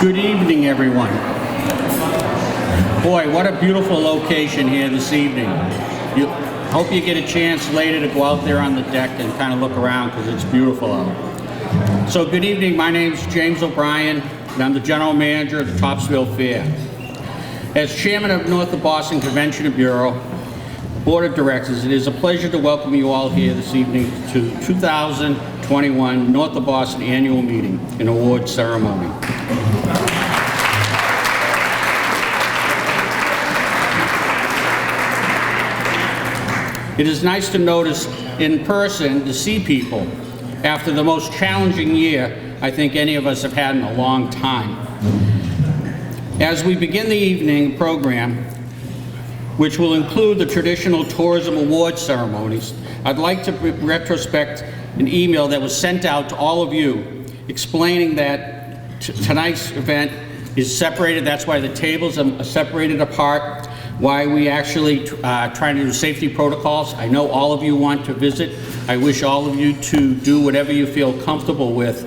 Good evening, everyone. Boy, what a beautiful location here this evening. Hope you get a chance later to go out there on the deck and kind of look around because it's beautiful out. So good evening, my name is James O'Brien and I'm the General Manager of the Topsville Fair. As Chairman of North of Boston Convention and Bureau Board of Directors, it is a pleasure to welcome you all here this evening to 2021 North of Boston Annual Meeting and Award Ceremony. It is nice to notice in person, to see people after the most challenging year I think any of us have had in a long time. As we begin the evening program, which will include the traditional tourism award ceremonies, I'd like to retrospect an email that was sent out to all of you explaining that tonight's event is separated. That's why the tables are separated apart, why we actually trying to do safety protocols. I know all of you want to visit. I wish all of you to do whatever you feel comfortable with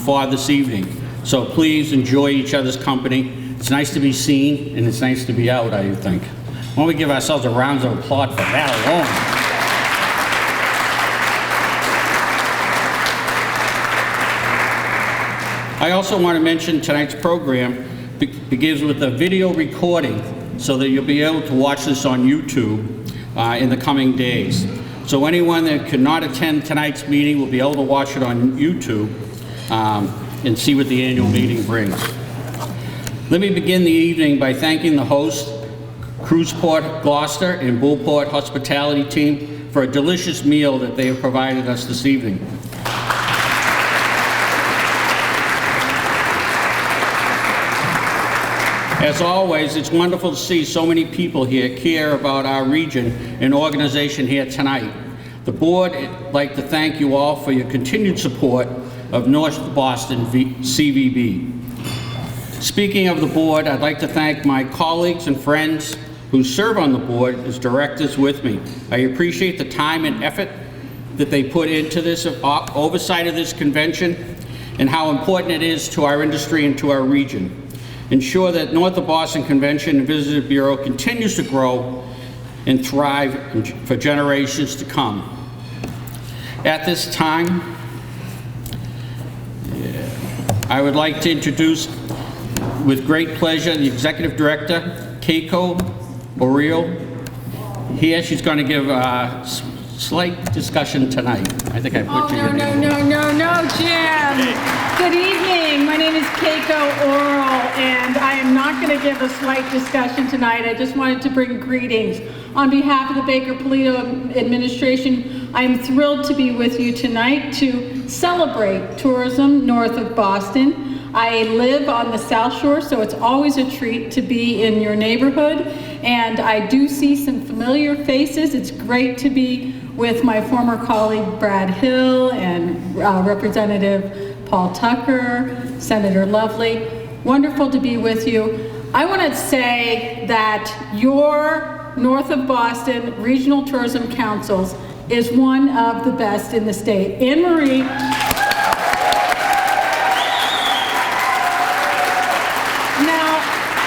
for this evening. So please enjoy each other's company. It's nice to be seen and it's nice to be out, I think. Why don't we give ourselves a round of applause for that alone. I also want to mention tonight's program begins with a video recording so that you'll be able to watch this on YouTube in the coming days. So anyone that could not attend tonight's meeting will be able to watch it on YouTube and see what the annual meeting brings. Let me begin the evening by thanking the host, Cruiseport, Gloucester, and Bullport hospitality team for a delicious meal that they have provided us this evening. As always, it's wonderful to see so many people here care about our region and organization here tonight. The board would like to thank you all for your continued support of North Boston CVB. Speaking of the board, I'd like to thank my colleagues and friends who serve on the board as directors with me. I appreciate the time and effort that they put into this oversight of this convention and how important it is to our industry and to our region. Ensure that North of Boston Convention and Visitor Bureau continues to grow and thrive for generations to come. At this time, I would like to introduce with great pleasure the Executive Director, Keiko Oriel. Here she's going to give a slight discussion tonight. I think I put you in. No, Jim. Good evening. My name is Keiko Oriel, and I am not going to give a slight discussion tonight. I just wanted to bring greetings. On behalf of the Baker-Polito administration, I am thrilled to be with you tonight to celebrate tourism north of Boston. I live on the South Shore, so it's always a treat to be in your neighborhood, and I do see some familiar faces. It's great to be with my former colleague Brad Hill and Representative Paul Tucker, Senator Lovely. Wonderful to be with you. I want to say that your North of Boston Regional Tourism Councils is one of the best in the state. Anne Marie.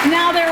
Now there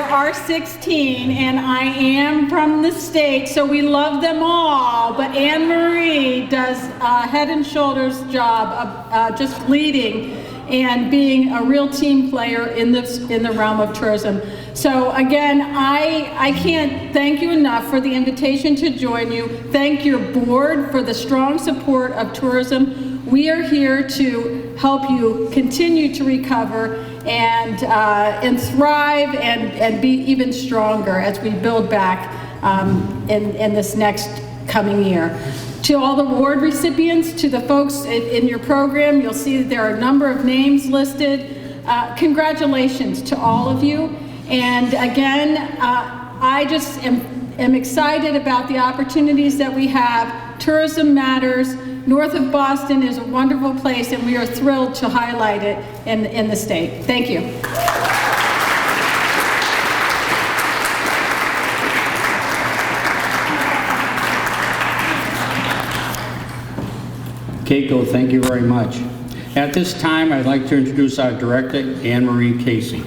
are 16, and I am from the state, so we love them all, but Anne Marie does a head and shoulders job of just leading and being a real team player in the realm of tourism. So again, I can't thank you enough for the invitation to join you. Thank your board for the strong support of tourism. We are here to help you continue to recover and thrive and be even stronger as we build back in this next coming year. To all the award recipients, to the folks in your program, you'll see that there are a number of names listed. Congratulations to all of you. And again, I just am excited about the opportunities that we have. Tourism matters. North of Boston is a wonderful place, and we are thrilled to highlight it in the state. Thank you. Keiko, thank you very much. At this time, I'd like to introduce our director, Anne Marie Casey.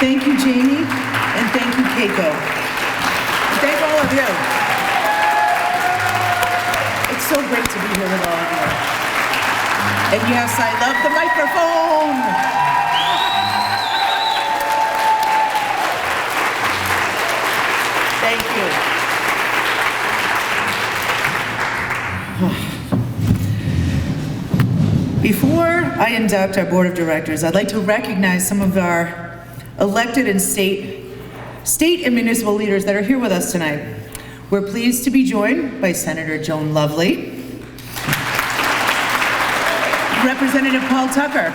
Thank you, Jamie, and thank you, Keiko. And thank all of you. It's so great to be here with all of you. And yes, I love the microphone. Thank you. Before I induct our board of directors, I'd like to recognize some of our elected and state and municipal leaders that are here with us tonight. We're pleased to be joined by Senator Joan Lovely, Representative Paul Tucker,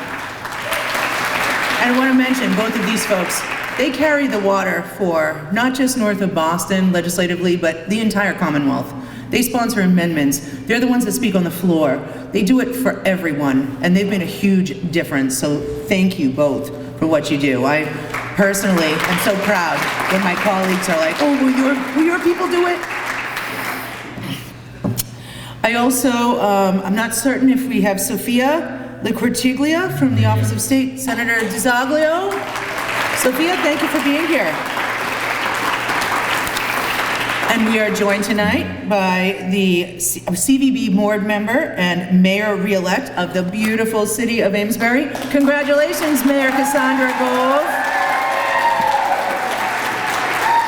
and I want to mention both of these folks. They carry the water for not just north of Boston legislatively, but the entire Commonwealth. They sponsor amendments. They're the ones that speak on the floor. They do it for everyone, and they've been a huge difference. So thank you both for what you do. I personally am so proud when my colleagues are like, oh, will your people do it? I also, I'm not certain if we have Sophia Liquirtiglia from the Office of State Senator DiCologero. Sophia, thank you for being here. And we are joined tonight by the CVB board member and mayor re-elect of the beautiful city of Amesbury. Congratulations, Mayor Cassandra Gove.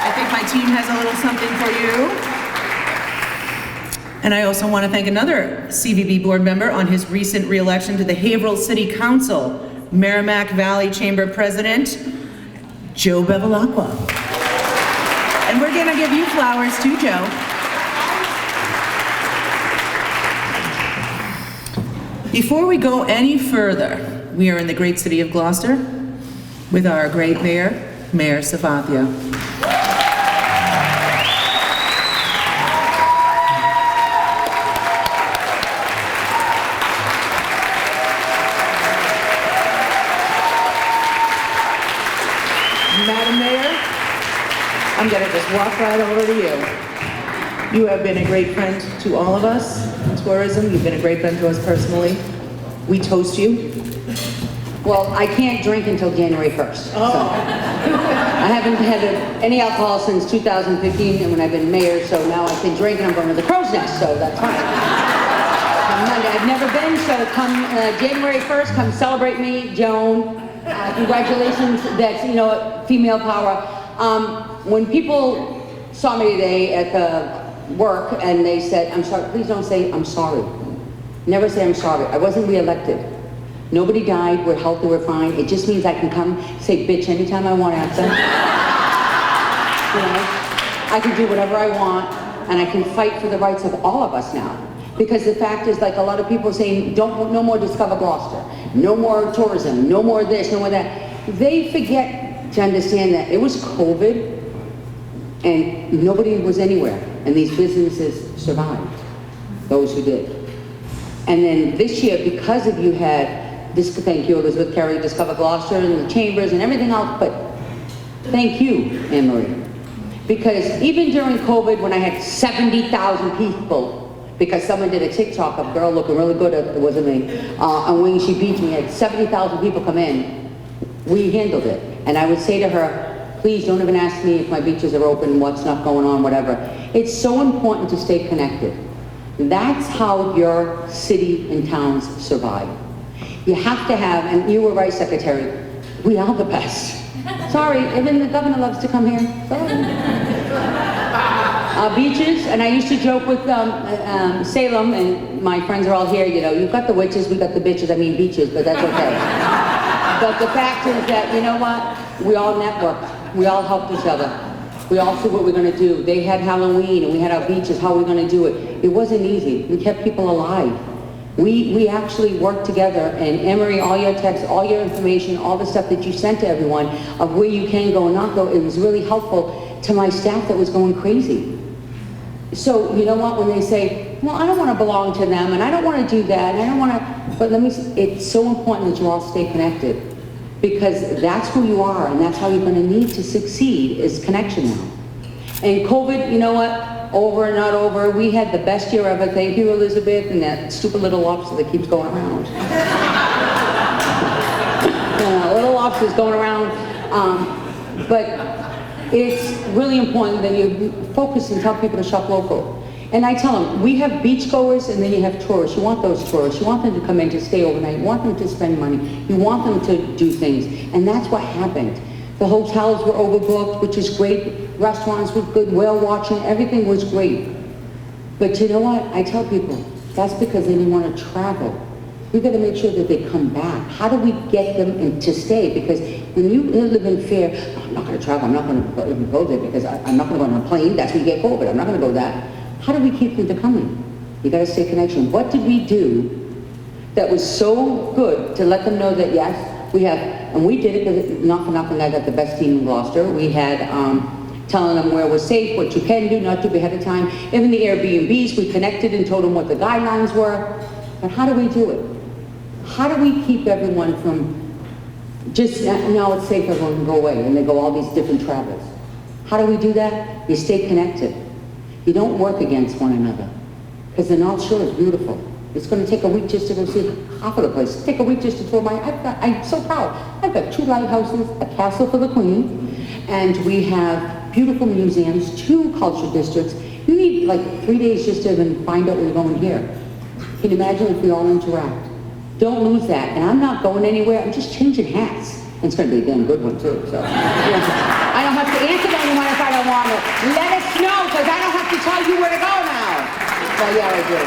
I think my team has a little something for you. And I also want to thank another CVB board member on his recent re-election to the Haverhill City Council, Merrimack Valley Chamber President, Joe Bevilacqua. And we're gonna give you flowers too, Joe. Before we go any further, we are in the great city of Gloucester with our great mayor, Mayor Safathia. Madam Mayor, I'm going to just walk right over to you. You have been a great friend to all of us in tourism. You've been a great friend to us personally. We toast you. Well, I can't drink until January 1st. Oh. So. I haven't had any alcohol since 2015 and when I've been mayor, so now I can drink and I'm going to the crow's nest, so that's fine. I've never been, so come January 1st, come celebrate me, Joan. Congratulations, that's, you know, female power. When people saw me today at the work and they said, I'm sorry, please don't say I'm sorry. Never say I'm sorry. I wasn't reelected. Nobody died, we're healthy, we're fine. It just means I can come say bitch anytime I want at them. You know, I can do whatever I want and I can fight for the rights of all of us now. Because the fact is, like a lot of people saying, no more Discover Gloucester, no more tourism, no more this, no more that. They forget to understand that it was COVID and nobody was anywhere and these businesses survived, those who did. And then this year, because of you had this, thank you Elizabeth Carey, Discover Gloucester and the chambers and everything else, but thank you, Anne Marie. Because even during COVID when I had 70,000 people, because someone did a TikTok of a girl looking really good, it wasn't me, and when she beat me, had 70,000 people come in, we handled it. And I would say to her, please don't even ask me if my beaches are open, what's not going on, whatever. It's so important to stay connected. That's how your city and towns survive. You have to have, and you were right, Secretary, we are the best. Sorry, even the governor loves to come here. Sorry. Beaches, and I used to joke with Salem, and my friends are all here, you know, you've got the witches, we got the bitches, I mean beaches, but that's okay. But the fact is that, you know what, we all networked, we all helped each other. We all said what we're gonna do. They had Halloween, and we had our beaches, how are we gonna do it? It wasn't easy, we kept people alive. We actually worked together, and Emery, all your texts, all your information, all the stuff that you sent to everyone of where you can go and not go, it was really helpful to my staff that was going crazy. So, you know what, when they say, well, I don't want to belong to them, and I don't want to do that, and I don't want to, but let me, it's so important that you all stay connected. because that's who you are, and that's how you're gonna need to succeed, is connection now. And COVID, you know what, over and not over, we had the best year ever. Thank you, Elizabeth, and that stupid little lobster that keeps going around. Little lobsters going around. But it's really important that you focus and tell people to shop local. And I tell them, we have beachgoers and then you have tourists. You want those tourists. You want them to come in to stay overnight. You want them to spend money. You want them to do things. And that's what happened. The hotels were overbooked, which is great. Restaurants were good, whale watching, everything was great. But you know what? I tell people, that's because they didn't want to travel. We've got to make sure that they come back. How do we get them to stay? Because when you live in fear, oh, I'm not going to travel, I'm not going to even go there because I'm not going to go on a plane, that's when you get COVID, I'm not going to go that. How do we keep them to coming? You got to stay connection. What did we do that was so good to let them know that yes, we have, and we did it because not for nothing, I got the best team in Gloucester. We had telling them where we're safe, what you can do, not do ahead of time. Even the Airbnbs, we connected and told them what the guidelines were. But how do we do it? How do we keep everyone from just, now it's safe, everyone can go away, and they go all these different travels. How do we do that? You stay connected. You don't work against one another, because the North Shore is beautiful. It's going to take a week just to go see half of the place. Take a week just to tour I'm so proud. I've got 2 lighthouses, a castle for the Queen, and we have beautiful museums, 2 culture districts. You need like 3 days just to even find out where you're going here. Can you imagine if we all interact? Don't lose that. And I'm not going anywhere. I'm just changing hats. And it's going to be a damn good one too. So yeah. I don't have to answer to anyone if I don't want to. Let us know, because I don't have to tell you where to go now. Well, yeah, I do.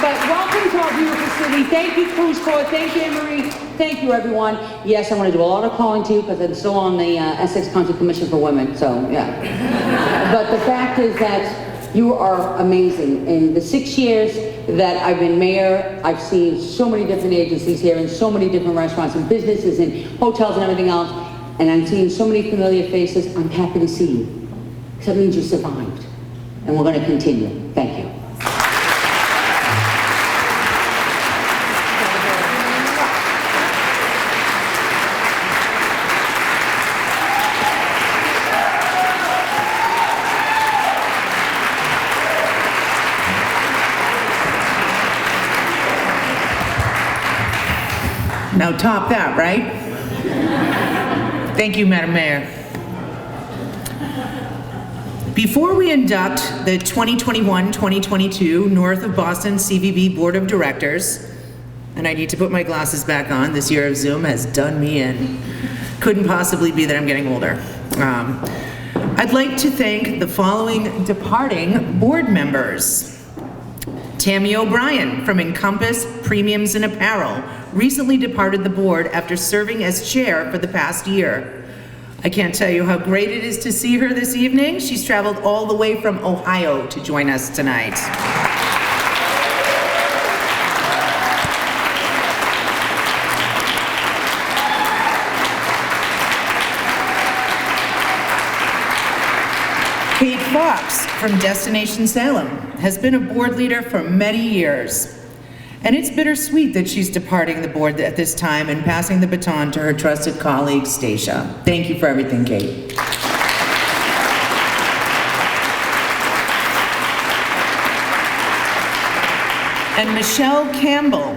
But welcome to our beautiful city. Thank you, Cruiseport. Thank you, Anne-Marie. Thank you, everyone. Yes, I want to do a lot of calling to you because I'm still on the Essex County Commission for Women. So, yeah. But the fact is that you are amazing. In the 6 years that I've been mayor, I've seen so many different agencies here and so many different restaurants and businesses and hotels and everything else. And I'm seeing so many familiar faces. I'm happy to see you. Because that means you survived. And we're going to continue. Thank you. Now top that, right? Thank you, Madam Mayor. Before we induct the 2021-2022 North of Boston CVB Board of Directors, and I need to put my glasses back on, this year of Zoom has done me in. Couldn't possibly be that I'm getting older. I'd like to thank the following departing board members. Tammy O'Brien from Encompass Premiums and Apparel recently departed the board after serving as chair for the past year. I can't tell you how great it is to see her this evening. She's traveled all the way from Ohio to join us tonight. Kate Fox from Destination Salem has been a board leader for many years. And it's bittersweet that she's departing the board at this time and passing the baton to her trusted colleague, Stacia. Thank you for everything, Kate. And Michelle Campbell,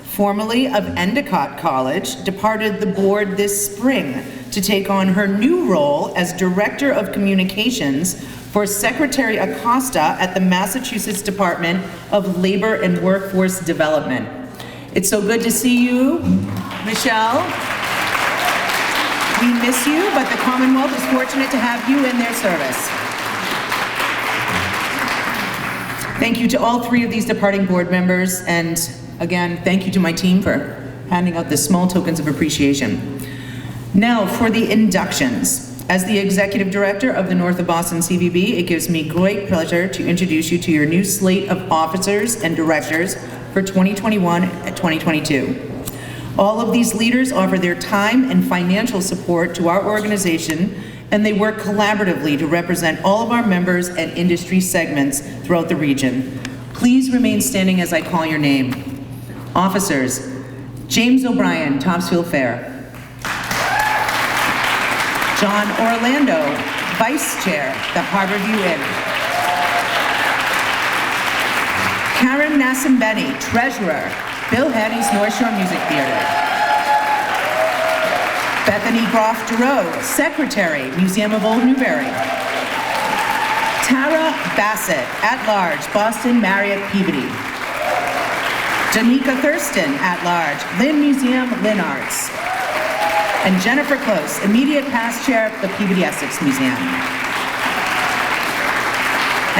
formerly of Endicott College, departed the board this spring to take on her new role as Director of Communications for Secretary Acosta at the Massachusetts Department of Labor and Workforce Development. It's so good to see you, Michelle. We miss you, but the Commonwealth is fortunate to have you in their service. Thank you to all 3 of these departing board members, and again, thank you to my team for handing out the small tokens of appreciation. Now for the inductions. As the Executive Director of the North of Boston CVB, it gives me great pleasure to introduce you to your new slate of officers and directors for 2021 and 2022. All of these leaders offer their time and financial support to our organization, and they work collaboratively to represent all of our members and industry segments throughout the region. Please remain standing as I call your name. Officers: James O'Brien, Topsfield Fair. John Orlando, Vice Chair, the Harborview Inn. Karen Nassimbeni, Treasurer, Bill Haney's North Shore Music Theater. Bethany Groff-Giroux, Secretary, Museum of Old Newbury. Tara Bassett, at-large, Boston Marriott Peabody. Danica Thurston, at-large, Lynn Museum, Lynn Arts. And Jennifer Close, immediate past chair, the Peabody Essex Museum.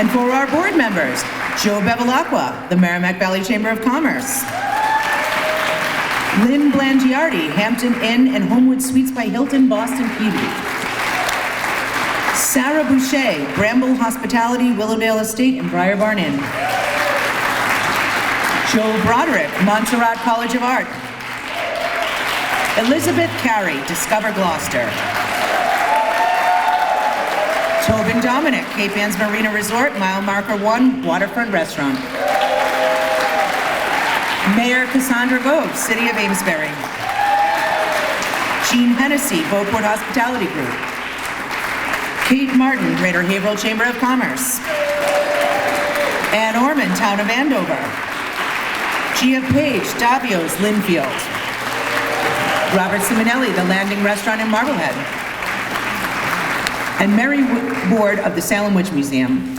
And for our board members, Joe Bevilacqua, the Merrimack Valley Chamber of Commerce. Lynn Blangiardi, Hampton Inn and Homewood Suites by Hilton, Boston Peabody. Sarah Boucher, Bramble Hospitality, Willowdale Estate and Briar Barn Inn. Joel Broderick, Montserrat College of Art. Elizabeth Carey, Discover Gloucester. Tobin Dominic, Cape Ann's Marina Resort, mile marker 1, Waterfront Restaurant. Mayor Cassandra Gove, City of Amesbury. Jean Hennessy, Beauport Hospitality Group. Kate Martin, Greater Haverhill Chamber of Commerce. Ann Orman, Town of Andover. Geoff Page, Davio's, Linfield. Robert Simonelli, The Landing Restaurant in Marblehead. And Mary Ward of the Salem Witch Museum.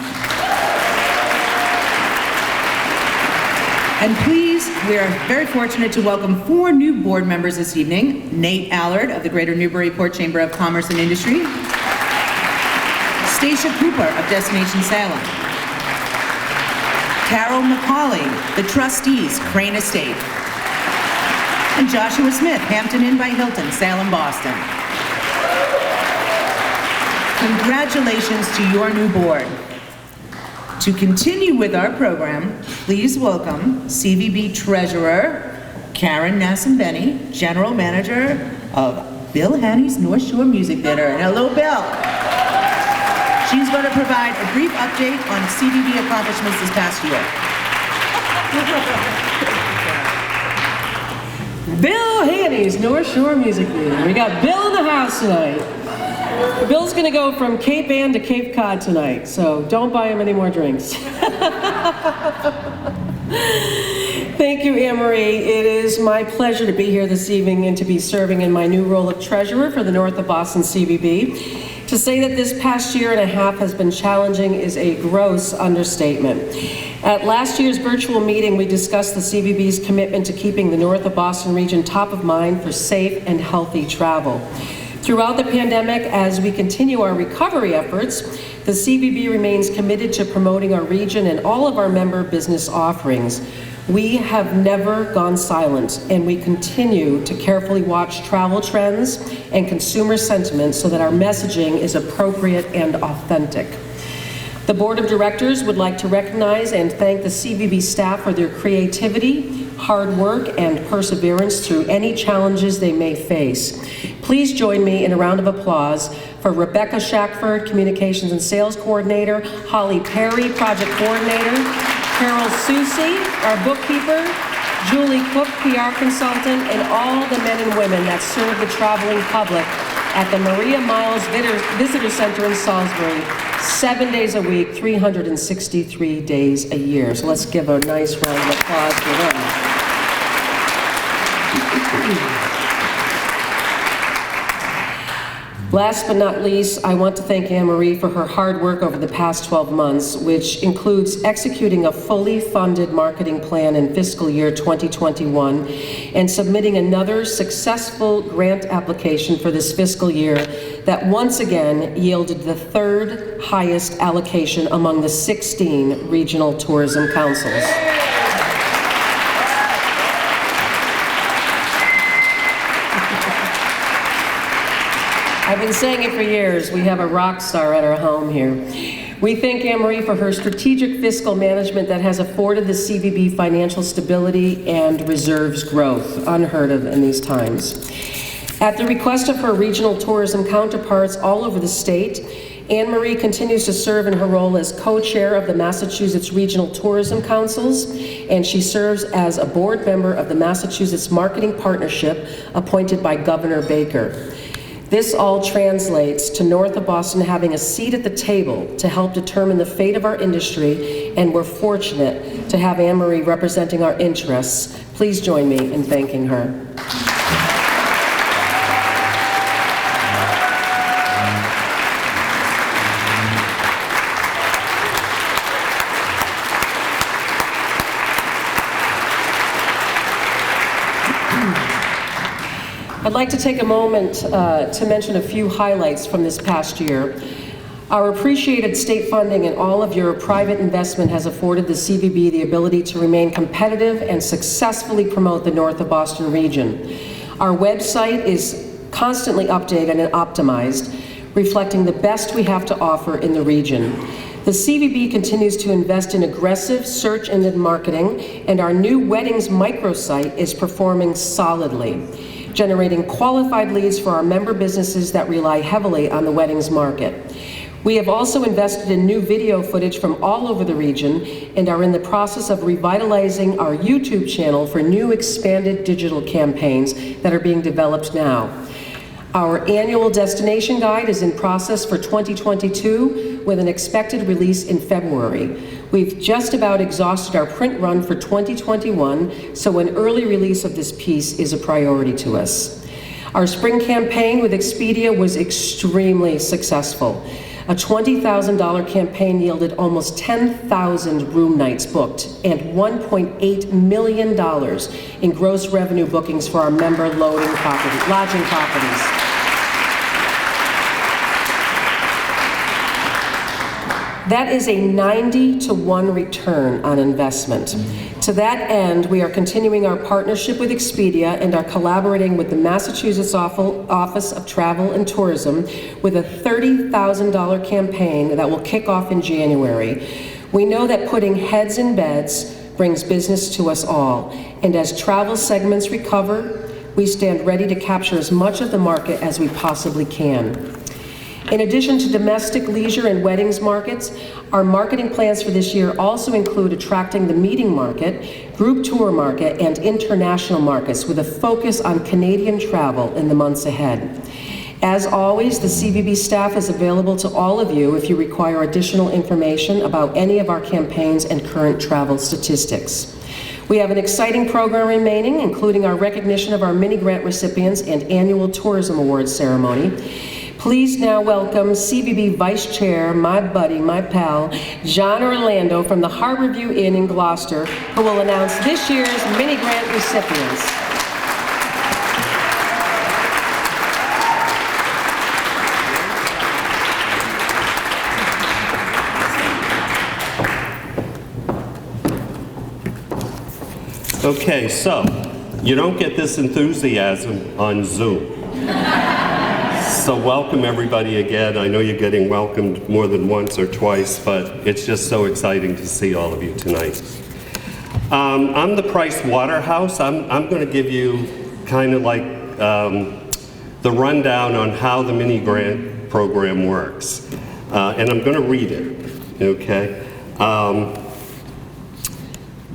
And please, we are very fortunate to welcome 4 new board members this evening. Nate Allard of the Greater Newburyport Chamber of Commerce and Industry. Stacia Cooper of Destination Salem. Carol McCauley, the trustees, Crane Estate. And Joshua Smith, Hampton Inn by Hilton, Salem, Boston. Congratulations to your new board. To continue with our program, please welcome CVB Treasurer Karen Nassimbeni, General Manager of Bill Haney's North Shore Music Theater. And hello, Bill. She's going to provide a brief update on CVB accomplishments this past year. Bill Haney's North Shore Music Theater. We got Bill in the house tonight. Bill's gonna go from Cape Ann to Cape Cod tonight, so don't buy him any more drinks. Thank you, Anne-Marie. It is my pleasure to be here this evening and to be serving in my new role of treasurer for the North of Boston CVB. To say that this past year and a half has been challenging is a gross understatement. At last year's virtual meeting, we discussed the CVB's commitment to keeping the North of Boston region top of mind for safe and healthy travel. Throughout the pandemic, as we continue our recovery efforts, the CVB remains committed to promoting our region and all of our member business offerings. We have never gone silent, and we continue to carefully watch travel trends and consumer sentiment so that our messaging is appropriate and authentic. The Board of Directors would like to recognize and thank the CVB staff for their creativity, hard work, and perseverance through any challenges they may face. Please join me in a round of applause for Rebecca Shackford, Communications and Sales Coordinator, Holly Perry, Project Coordinator, Carol Susi, our bookkeeper, Julie Cook, PR consultant, and all the men and women that serve the traveling public at the Maria Miles Visitor Center in Salisbury, 7 days a week, 363 days a year. So let's give a nice round of applause for them. Last but not least, I want to thank Anne-Marie for her hard work over the past 12 months, which includes executing a fully funded marketing plan in fiscal year 2021 and submitting another successful grant application for this fiscal year that once again yielded the 3rd highest allocation among the 16 regional tourism councils. I've been saying it for years, we have a rock star at our home here. We thank Anne-Marie for her strategic fiscal management that has afforded the CVB financial stability and reserves growth, unheard of in these times. At the request of her regional tourism counterparts all over the state, Anne-Marie continues to serve in her role as co-chair of the Massachusetts Regional Tourism Councils, and she serves as a board member of the Massachusetts Marketing Partnership appointed by Governor Baker. This all translates to North of Boston having a seat at the table to help determine the fate of our industry, and we're fortunate to have Anne-Marie representing our interests. Please join me in thanking her. I'd like to take a moment to mention a few highlights from this past year. Our appreciated state funding and all of your private investment has afforded the CVB the ability to remain competitive and successfully promote the North of Boston region. Our website is constantly updated and optimized, reflecting the best we have to offer in the region. The CVB continues to invest in aggressive search engine marketing, and our new weddings microsite is performing solidly, generating qualified leads for our member businesses that rely heavily on the weddings market. We have also invested in new video footage from all over the region and are in the process of revitalizing our YouTube channel for new expanded digital campaigns that are being developed now. Our annual destination guide is in process for 2022 with an expected release in February. We've just about exhausted our print run for 2021, so an early release of this piece is a priority to us. Our spring campaign with Expedia was extremely successful. A $20,000 campaign yielded almost 10,000 room nights booked and $1.8 million in gross revenue bookings for our member lodging properties. That is a 90-to-1 return on investment. To that end, we are continuing our partnership with Expedia and are collaborating with the Massachusetts Office of Travel and Tourism with a $30,000 campaign that will kick off in January. We know that putting heads in beds brings business to us all, and as travel segments recover, we stand ready to capture as much of the market as we possibly can. In addition to domestic leisure and weddings markets, our marketing plans for this year also include attracting the meeting market, group tour market, and international markets with a focus on Canadian travel in the months ahead. As always, the CVB staff is available to all of you if you require additional information about any of our campaigns and current travel statistics. We have an exciting program remaining, including our recognition of our mini grant recipients and annual tourism awards ceremony. Please now welcome CVB Vice Chair, my buddy, my pal, John Orlando from the Harborview Inn in Gloucester, who will announce this year's mini grant recipients. Okay, so you don't get this enthusiasm on Zoom. So welcome everybody again. I know you're getting welcomed more than once or twice, but it's just so exciting to see all of you tonight. I'm the Price Waterhouse. I'm going to give you kind of like the rundown on how the mini grant program works. And I'm going to read it, okay?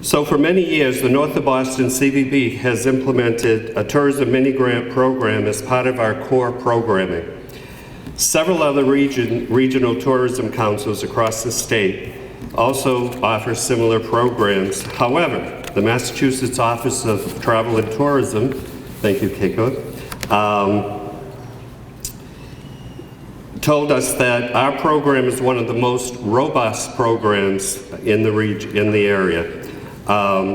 So for many years, the North of Boston CVB has implemented a tourism mini-grant program as part of our core programming. Several other regional tourism councils across the state also offer similar programs. However, the Massachusetts Office of Travel and Tourism, thank you, Keiko, told us that our program is one of the most robust programs in the area.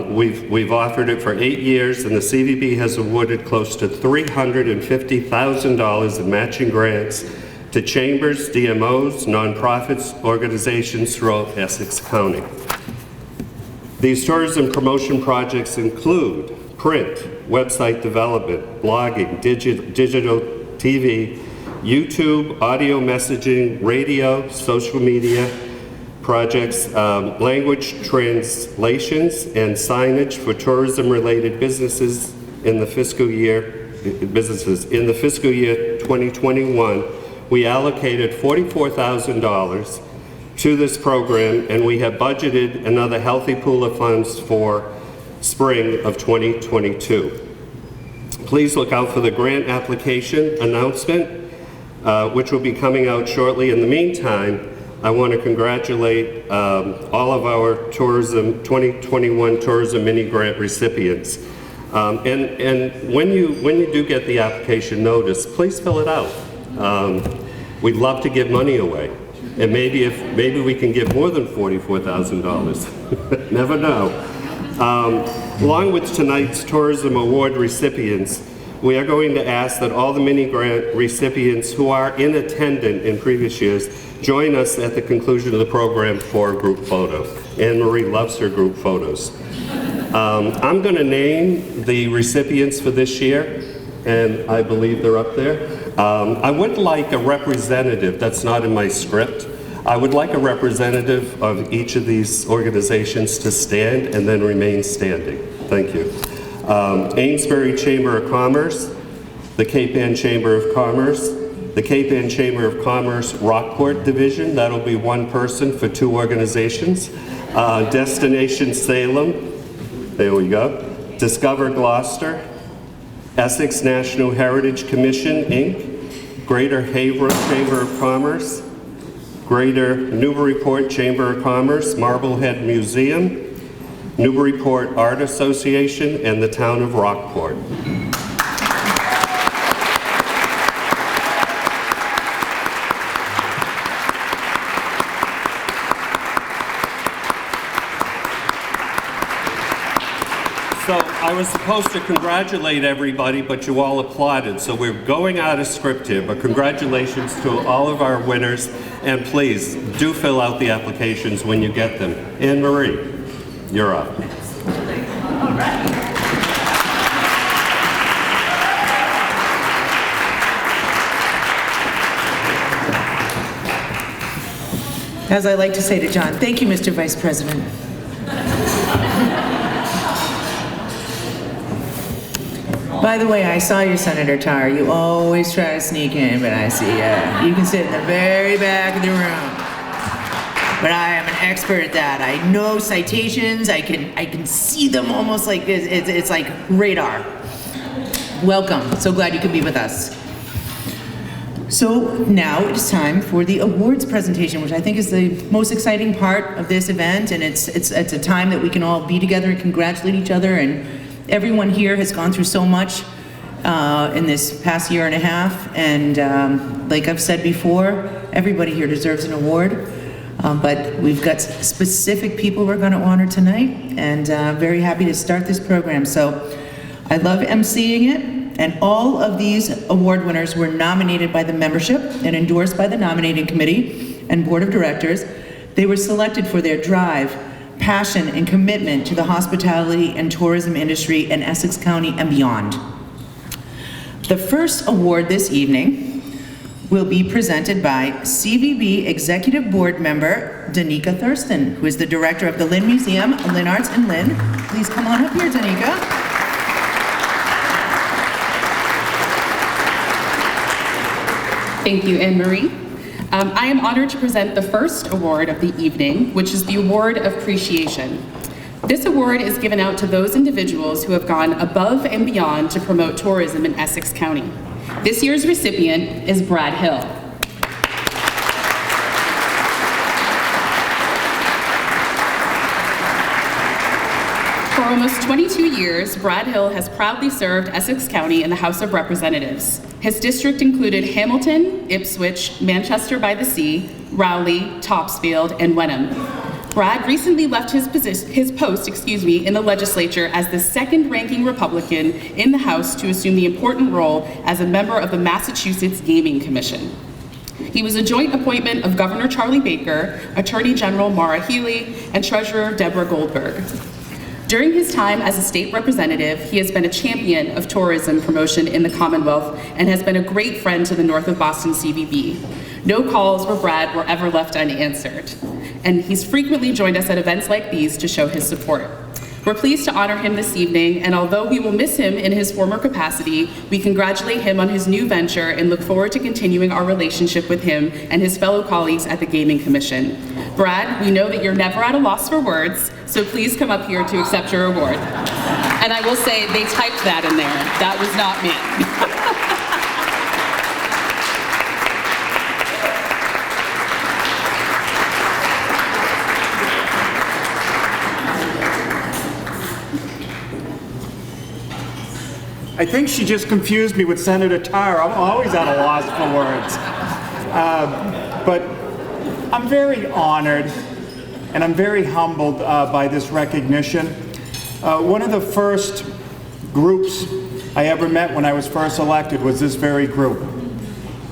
We've offered it for 8 years, and the CVB has awarded close to $350,000 in matching grants to chambers, DMOs, nonprofits, organizations throughout Essex County. These tourism promotion projects include print, website development, blogging, digital TV, YouTube, audio messaging, radio, social media, projects, language translations and signage for tourism-related businesses in the fiscal year 2021. We allocated $44,000 to this program, and we have budgeted another healthy pool of funds for spring of 2022. Please look out for the grant application announcement which will be coming out shortly. In the meantime, I want to congratulate all of our 2021 tourism mini grant recipients. And when you do get the application notice, please fill it out. We'd love to give money away. And maybe we can give more than $44,000. Never know. Along with tonight's Tourism Award recipients, we are going to ask that all the mini grant recipients who are in attendance in previous years join us at the conclusion of the program for a group photo. Anne-Marie loves her group photos. I'm going to name the recipients for this year, and I believe they're up there. I would like a representative, that's not in my script. I would like a representative of each of these organizations to stand and then remain standing. Thank you. Amesbury Chamber of Commerce, the Cape Ann Chamber of Commerce, the Cape Ann Chamber of Commerce Rockport Division, that'll be one person for two organizations. Destination Salem, there we go. Discover Gloucester, Essex National Heritage Commission, Inc., Greater Haverhill Chamber of Commerce, Greater Newburyport Chamber of Commerce, Marblehead Museum, Newburyport Art Association, and the Town of Rockport. So I was supposed to congratulate everybody, but you all applauded. So we're going out of script here, but congratulations to all of our winners. And please, do fill out the applications when you get them. Anne-Marie, you're up. All right. As I like to say to John, thank you, Mr. Vice President. By the way, I saw you, Senator Tarr. You always try to sneak in, but I see you. You can sit in the very back of the room. But I am an expert at that. I know citations. I can see them almost like it's like radar. Welcome. So glad you could be with us. So now it is time for the awards presentation, which I think is the most exciting part of this event, and it's a time that we can all be together and congratulate each other. And everyone here has gone through so much in this past year and a half, and like I've said before, everybody here deserves an award, but we've got specific people we're going to honor tonight, and very happy to start this program. So I love emceeing it. And all of these award winners were nominated by the membership and endorsed by the nominating committee and board of directors. They were selected for their drive, passion, and commitment to the hospitality and tourism industry in Essex County and beyond. The first award this evening will be presented by CVB Executive Board Member Danica Thurston, who is the director of the Lynn Museum, Lynn Arts in Lynn. Please come on up here, Danica. Thank you, Anne-Marie. I am honored to present the first award of the evening, which is the Award of Appreciation. This award is given out to those individuals who have gone above and beyond to promote tourism in Essex County. This year's recipient is Brad Hill. For almost 22 years, Brad Hill has proudly served Essex County in the House of Representatives. His district included Hamilton, Ipswich, Manchester by the Sea, Rowley, Topsfield, and Wenham. Brad recently left his post in the legislature as the second-ranking Republican in the House to assume the important role as a member of the Massachusetts Gaming Commission. He was a joint appointment of Governor Charlie Baker, Attorney General Maura Healey, and Treasurer Deborah Goldberg. During his time as a state representative, he has been a champion of tourism promotion in the Commonwealth and has been a great friend to the North of Boston CVB. No calls for Brad were ever left unanswered, and he's frequently joined us at events like these to show his support. We're pleased to honor him this evening, and although we will miss him in his former capacity, we congratulate him on his new venture and look forward to continuing our relationship with him and his fellow colleagues at the Gaming Commission. Brad, we know that you're never at a loss for words, so please come up here to accept your award. And I will say, they typed that in there. That was not me. I think she just confused me with Senator Tarr. I'm always at a loss for words. But I'm very honored and I'm very humbled by this recognition. One of the first groups I ever met when I was first elected was this very group.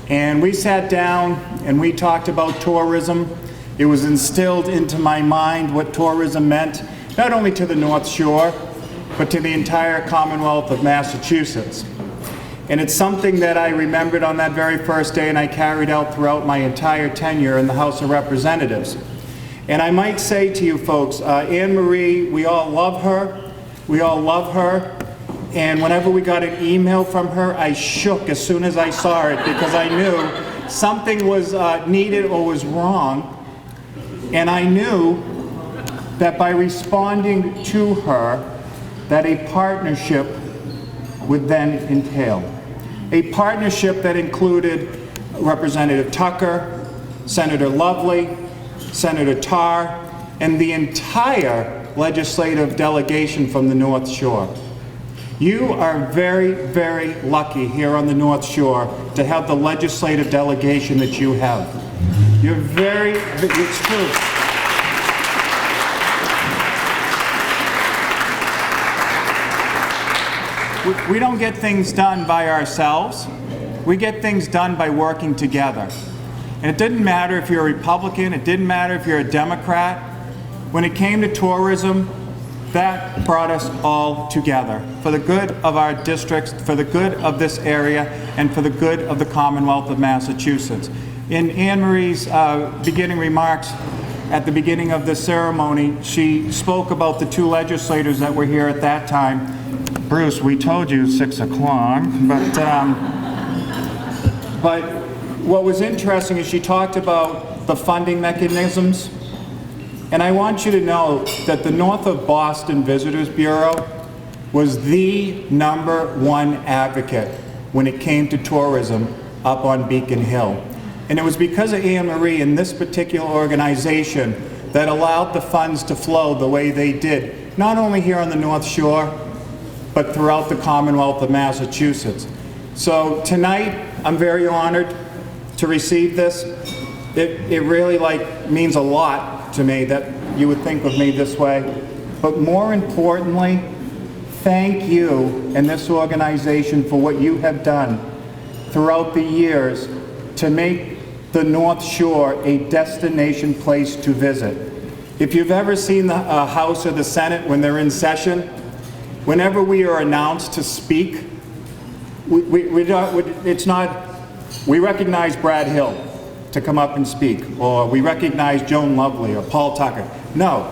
And we sat down and we talked about tourism. It was instilled into my mind what tourism meant, not only to the North Shore, but to the entire Commonwealth of Massachusetts. And it's something that I remembered on that very first day and I carried out throughout my entire tenure in the House of Representatives. And I might say to you folks, Anne Marie, we all love her. We all love her. And whenever we got an email from her, I shook as soon as I saw it because I knew something was needed or was wrong. And I knew that by responding to her, that a partnership would then entail. A partnership that included Representative Tucker, Senator Lovely, Senator Tarr, and the entire legislative delegation from the North Shore. You are very, very lucky here on the North Shore to have the legislative delegation that you have. You're it's true. We don't get things done by ourselves. We get things done by working together. And it didn't matter if you're a Republican, it didn't matter if you're a Democrat. When it came to tourism, that brought us all together for the good of our districts, for the good of this area, and for the good of the Commonwealth of Massachusetts. In Anne Marie's beginning remarks at the beginning of the ceremony, she spoke about the two legislators that were here at that time. Bruce, we told you 6 o'clock, but what was interesting is she talked about the funding mechanisms. And I want you to know that the North of Boston Visitors Bureau was the #1 advocate when it came to tourism up on Beacon Hill. And it was because of Anne Marie and this particular organization that allowed the funds to flow the way they did, not only here on the North Shore, but throughout the Commonwealth of Massachusetts. So tonight, I'm very honored to receive this. It really means a lot to me that you would think of me this way. But more importantly, thank you and this organization for what you have done throughout the years to make the North Shore a destination place to visit. If you've ever seen the House or the Senate when they're in session, whenever we are announced to speak, we recognize Brad Hill to come up and speak, or we recognize Joan Lovely or Paul Tucker. No,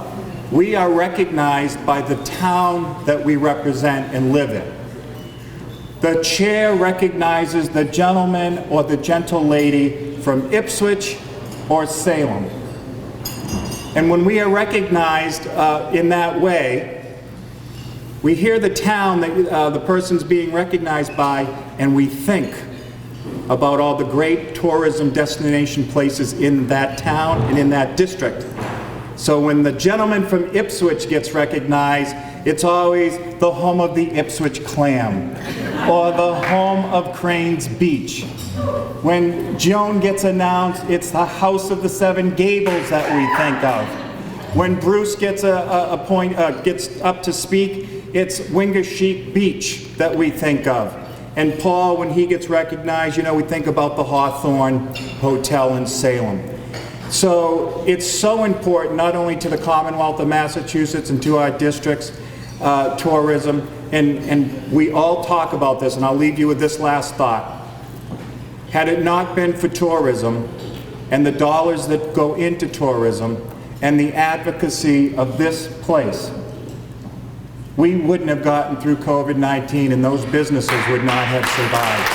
we are recognized by the town that we represent and live in. The chair recognizes the gentleman or the gentle lady from Ipswich or Salem. And when we are recognized in that way, we hear the town that the person's being recognized by, and we think about all the great tourism destination places in that town and in that district. So when the gentleman from Ipswich gets recognized, it's always the home of the Ipswich clam or the home of Crane's Beach. When Joan gets announced, it's the House of the Seven Gables that we think of. When Bruce gets gets up to speak, it's Wingasheek Beach that we think of. And Paul, when he gets recognized, we think about the Hawthorne Hotel in Salem. So it's so important, not only to the Commonwealth of Massachusetts and to our districts, tourism, and we all talk about this, and I'll leave you with this last thought. Had it not been for tourism and the dollars that go into tourism and the advocacy of this place, we wouldn't have gotten through COVID-19 and those businesses would not have survived.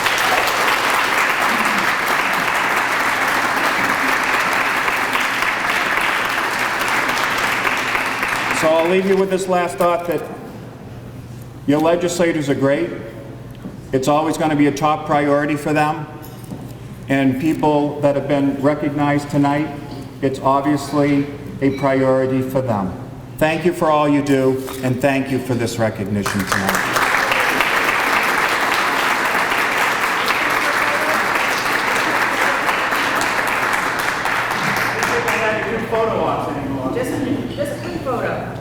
So I'll leave you with this last thought that your legislators are great. It's always going to be a top priority for them. And people that have been recognized tonight, it's obviously a priority for them. Thank you for all you do, and thank you for this recognition tonight. allowed to do photo ops anymore. Just a quick photo.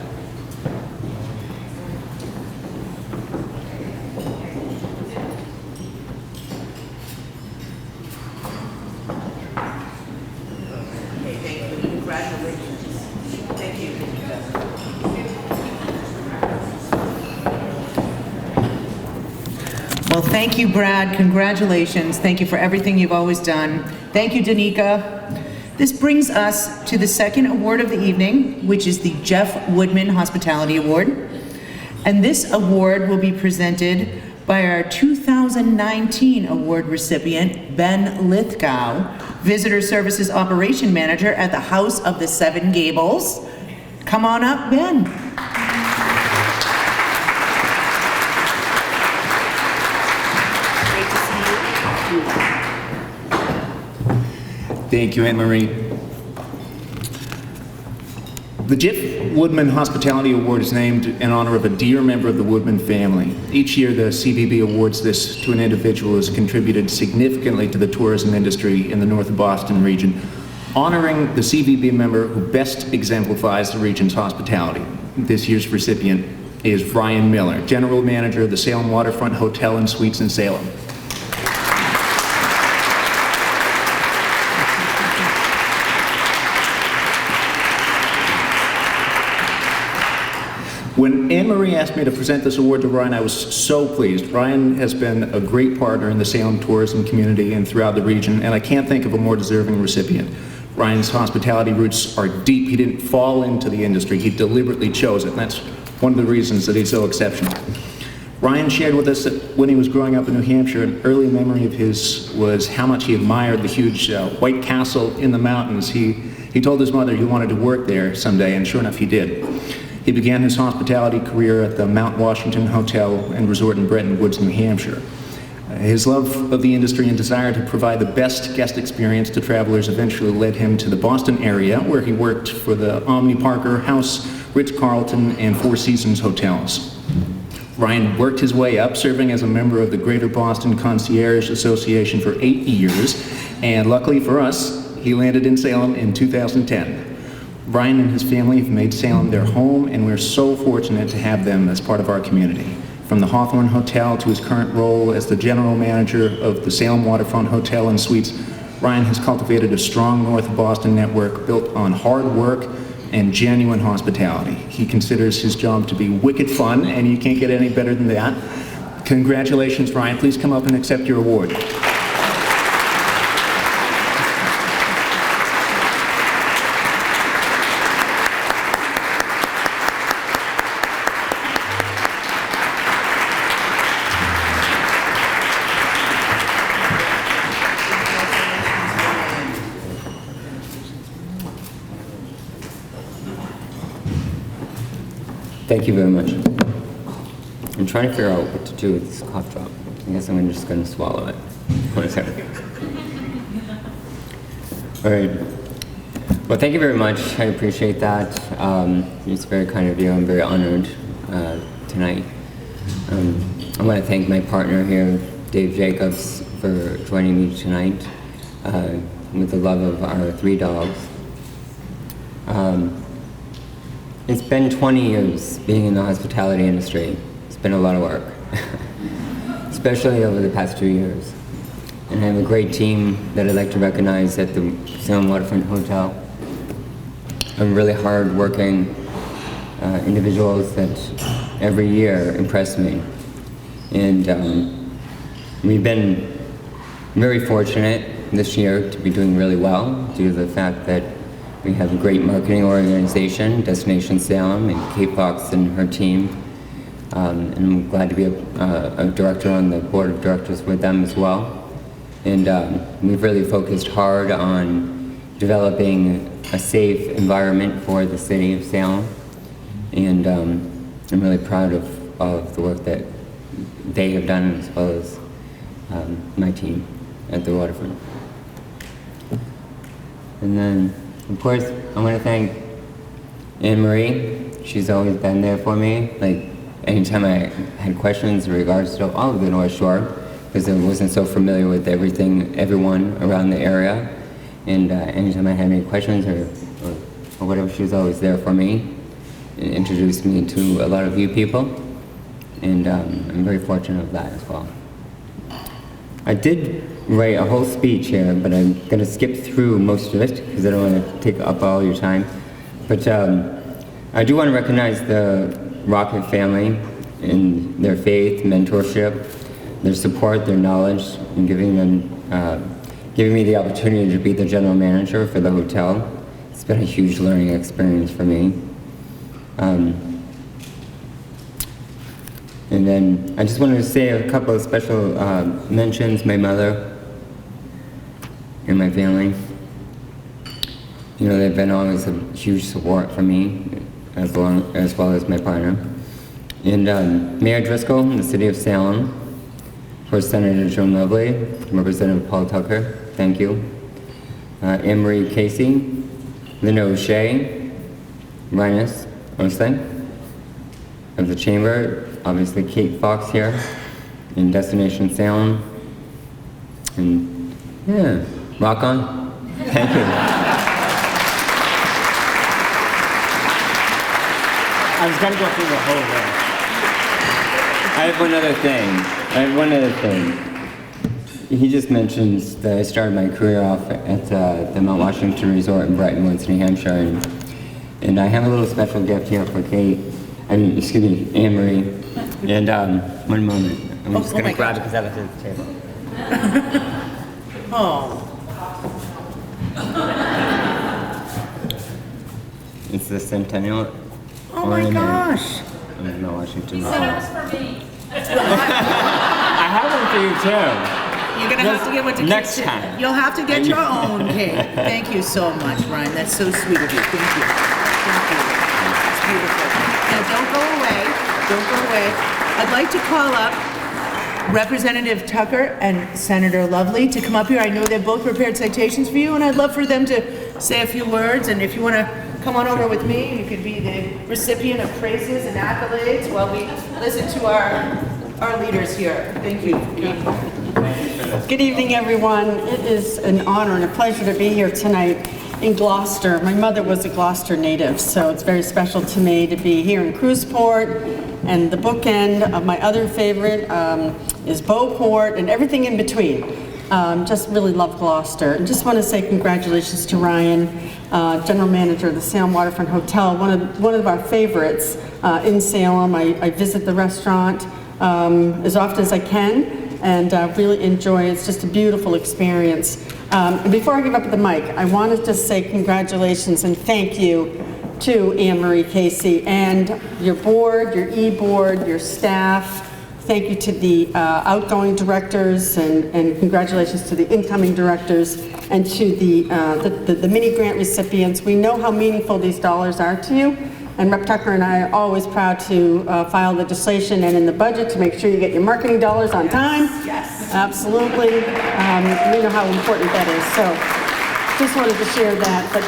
Okay, thank you. Congratulations. Thank you. Well, thank you, Brad. Congratulations. Thank you for everything you've always done. Thank you, Danica. This brings us to the second award of the evening, which is the Geoff Woodman Hospitality Award. And this award will be presented by our 2019 award recipient, Ben Lithgow, Visitor Services Operation Manager at the House of the Seven Gables. Come on up, Ben. Thank you, Anne-Marie. The Geoff Woodman Hospitality Award is named in honor of a dear member of the Woodman family. Each year, the CVB awards this to an individual who has contributed significantly to the tourism industry in the North of Boston region, honoring the CVB member who best exemplifies the region's hospitality. This year's recipient is Ryan Miller, General Manager of the Salem Waterfront Hotel and Suites in Salem. When Anne-Marie asked me to present this award to Ryan, I was so pleased. Ryan has been a great partner in the Salem tourism community and throughout the region, and I can't think of a more deserving recipient. Ryan's hospitality roots are deep. He didn't fall into the industry. He deliberately chose it, and that's one of the reasons that he's so exceptional. Ryan shared with us that when he was growing up in New Hampshire, an early memory of his was how much he admired the huge White Castle in the mountains. He told his mother he wanted to work there someday, and sure enough, he did. He began his hospitality career at the Mount Washington Hotel and Resort in Bretton Woods, New Hampshire. His love of the industry and desire to provide the best guest experience to travelers eventually led him to the Boston area, where he worked for the Omni Parker House, Ritz-Carlton, and Four Seasons hotels. Ryan worked his way up, serving as a member of the Greater Boston Concierge Association for 8 years, and luckily for us, he landed in Salem in 2010. Ryan and his family have made Salem their home, and we're so fortunate to have them as part of our community. From the Hawthorne Hotel to his current role as the general manager of the Salem Waterfront Hotel and Suites, Ryan has cultivated a strong North of Boston network built on hard work and genuine hospitality. He considers his job to be wicked fun, and you can't get any better than that. Congratulations, Ryan. Please come up and accept your award. Thank you very much. I'm trying to figure out what to do with this cough drop. I guess I'm just going to swallow it. One second. All right. Well, thank you very much. I appreciate that. It's very kind of you. I'm very honored tonight. I want to thank my partner here, Dave Jacobs, for joining me tonight with the love of our 3 dogs. It's been 20 years being in the hospitality industry. It's been a lot of work, especially over the past 2 years. And I have a great team that I'd like to recognize at the Salem Waterfront Hotel. Really hard-working individuals that every year impress me. And we've been very fortunate this year to be doing really well due to the fact that we have a great marketing organization, Destination Salem, and Kate Fox and her team. And I'm glad to be a director on the board of directors with them as well. And we've really focused hard on developing a safe environment for the city of Salem. And I'm really proud of the work that they have done, as well as my team at the Waterfront. And then, of course, I want to thank Anne-Marie. She's always been there for me. Like, anytime I had questions in regards to all of the North Shore, because I wasn't so familiar with everyone around the area. And anytime I had any questions or or whatever, she was always there for me and introduced me to a lot of you people. And I'm very fortunate of that as well. I did write a whole speech here, but I'm going to skip through most of it because I don't want to take up all your time. But I do want to recognize the Rocket family and their faith, mentorship, their support, their knowledge, and giving me the opportunity to be the general manager for the hotel. It's been a huge learning experience for me. And then I just wanted to say a couple of special mentions. My mother and my family. You know, they've been always a huge support for me, as well as my partner. And Mayor Driscoll in the city of Salem, for Senator Joan Lovely, Representative Paul Tucker, thank you. Anne Marie Casey, Linda O'Shea, Rhinus Osling of the Chamber, obviously Kate Fox here, in Destination Salem. And yeah, rock on. Thank you. I was going to go through the whole list. I have one other thing. He just mentions that I started my career off at the Mount Washington Resort in Brighton Woods, New Hampshire, and I have a little special gift here for Kate. Anne Marie. And one moment. I'm just going to grab it because I left it at the table. Oh. It's the Centennial. Oh my gosh. I'm Mount Washington. for me. I have one for you too. You're gonna have to get one to next Kate. time. You'll have to get your own, Kate. Thank you so much, Ryan. That's so sweet of you. Thank you. Thank you. It's beautiful. Now, don't go away. Don't go away. I'd like to call up Representative Tucker and Senator Lovely to come up here. I know they've both prepared citations for you, and I'd love for them to say a few words. And if you want to come on over with me, you could be the recipient of praises and accolades while we listen to our leaders here. Thank you. Good evening, everyone. It is an honor and a pleasure to be here tonight in Gloucester. My mother was a Gloucester native, so it's very special to me to be here in Cruiseport, and the bookend of my other favorite is Beauport and everything in between. Just really love Gloucester. And just want to say congratulations to Ryan, General Manager of the Salem Waterfront Hotel, one of our favorites in Salem. I visit the restaurant as often as I can, and really enjoy it. It's just a beautiful experience. And before I give up the mic, I wanted to say congratulations and thank you to Anne Marie Casey and your board, your e-board, your staff. Thank you to the outgoing directors, and congratulations to the incoming directors, and to the mini grant recipients. We know how meaningful these dollars are to you, and Rep. Tucker and I are always proud to file legislation and in the budget to make sure you get your marketing dollars on time. Yes. Absolutely. We know how important that is. So just wanted to share that. But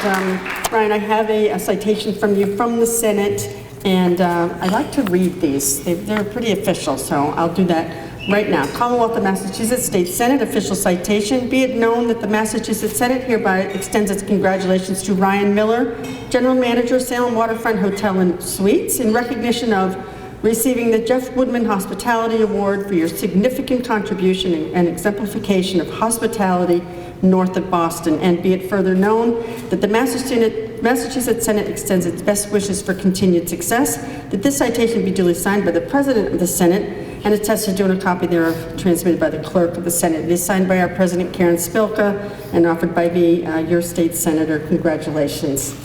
Ryan, I have a citation from you from the Senate, and I'd like to read these. They're pretty official, so I'll do that right now. Commonwealth of Massachusetts State Senate official citation. Be it known that the Massachusetts Senate hereby extends its congratulations to Ryan Miller, General Manager, Salem Waterfront Hotel and Suites, in recognition of receiving the Geoff Woodman Hospitality Award for your significant contribution and exemplification of hospitality north of Boston. And be it further known that the Massachusetts Senate extends its best wishes for continued success, that this citation be duly signed by the President of the Senate and attested to, and a copy thereof transmitted by the Clerk of the Senate. It is signed by our President, Karen Spilka, and offered by me, your state senator. Congratulations.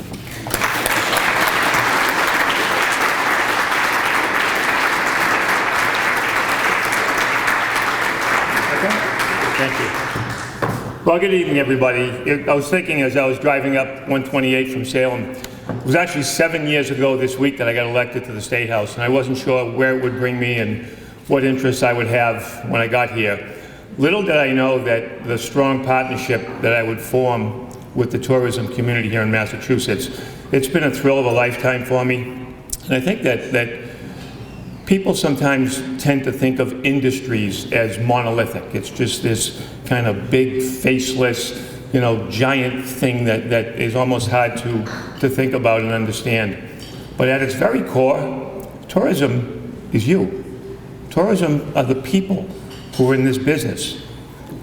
Thank you. Well, good evening, everybody. I was thinking as I was driving up 128 from Salem, it was actually 7 years ago this week that I got elected to the State House, and I wasn't sure where it would bring me and what interests I would have when I got here. Little did I know that the strong partnership that I would form with the tourism community here in Massachusetts. It's been a thrill of a lifetime for me, and I think that people sometimes tend to think of industries as monolithic. It's just this kind of big, faceless giant thing that is almost hard to think about and understand. But at its very core, tourism is you. Tourism are the people who are in this business.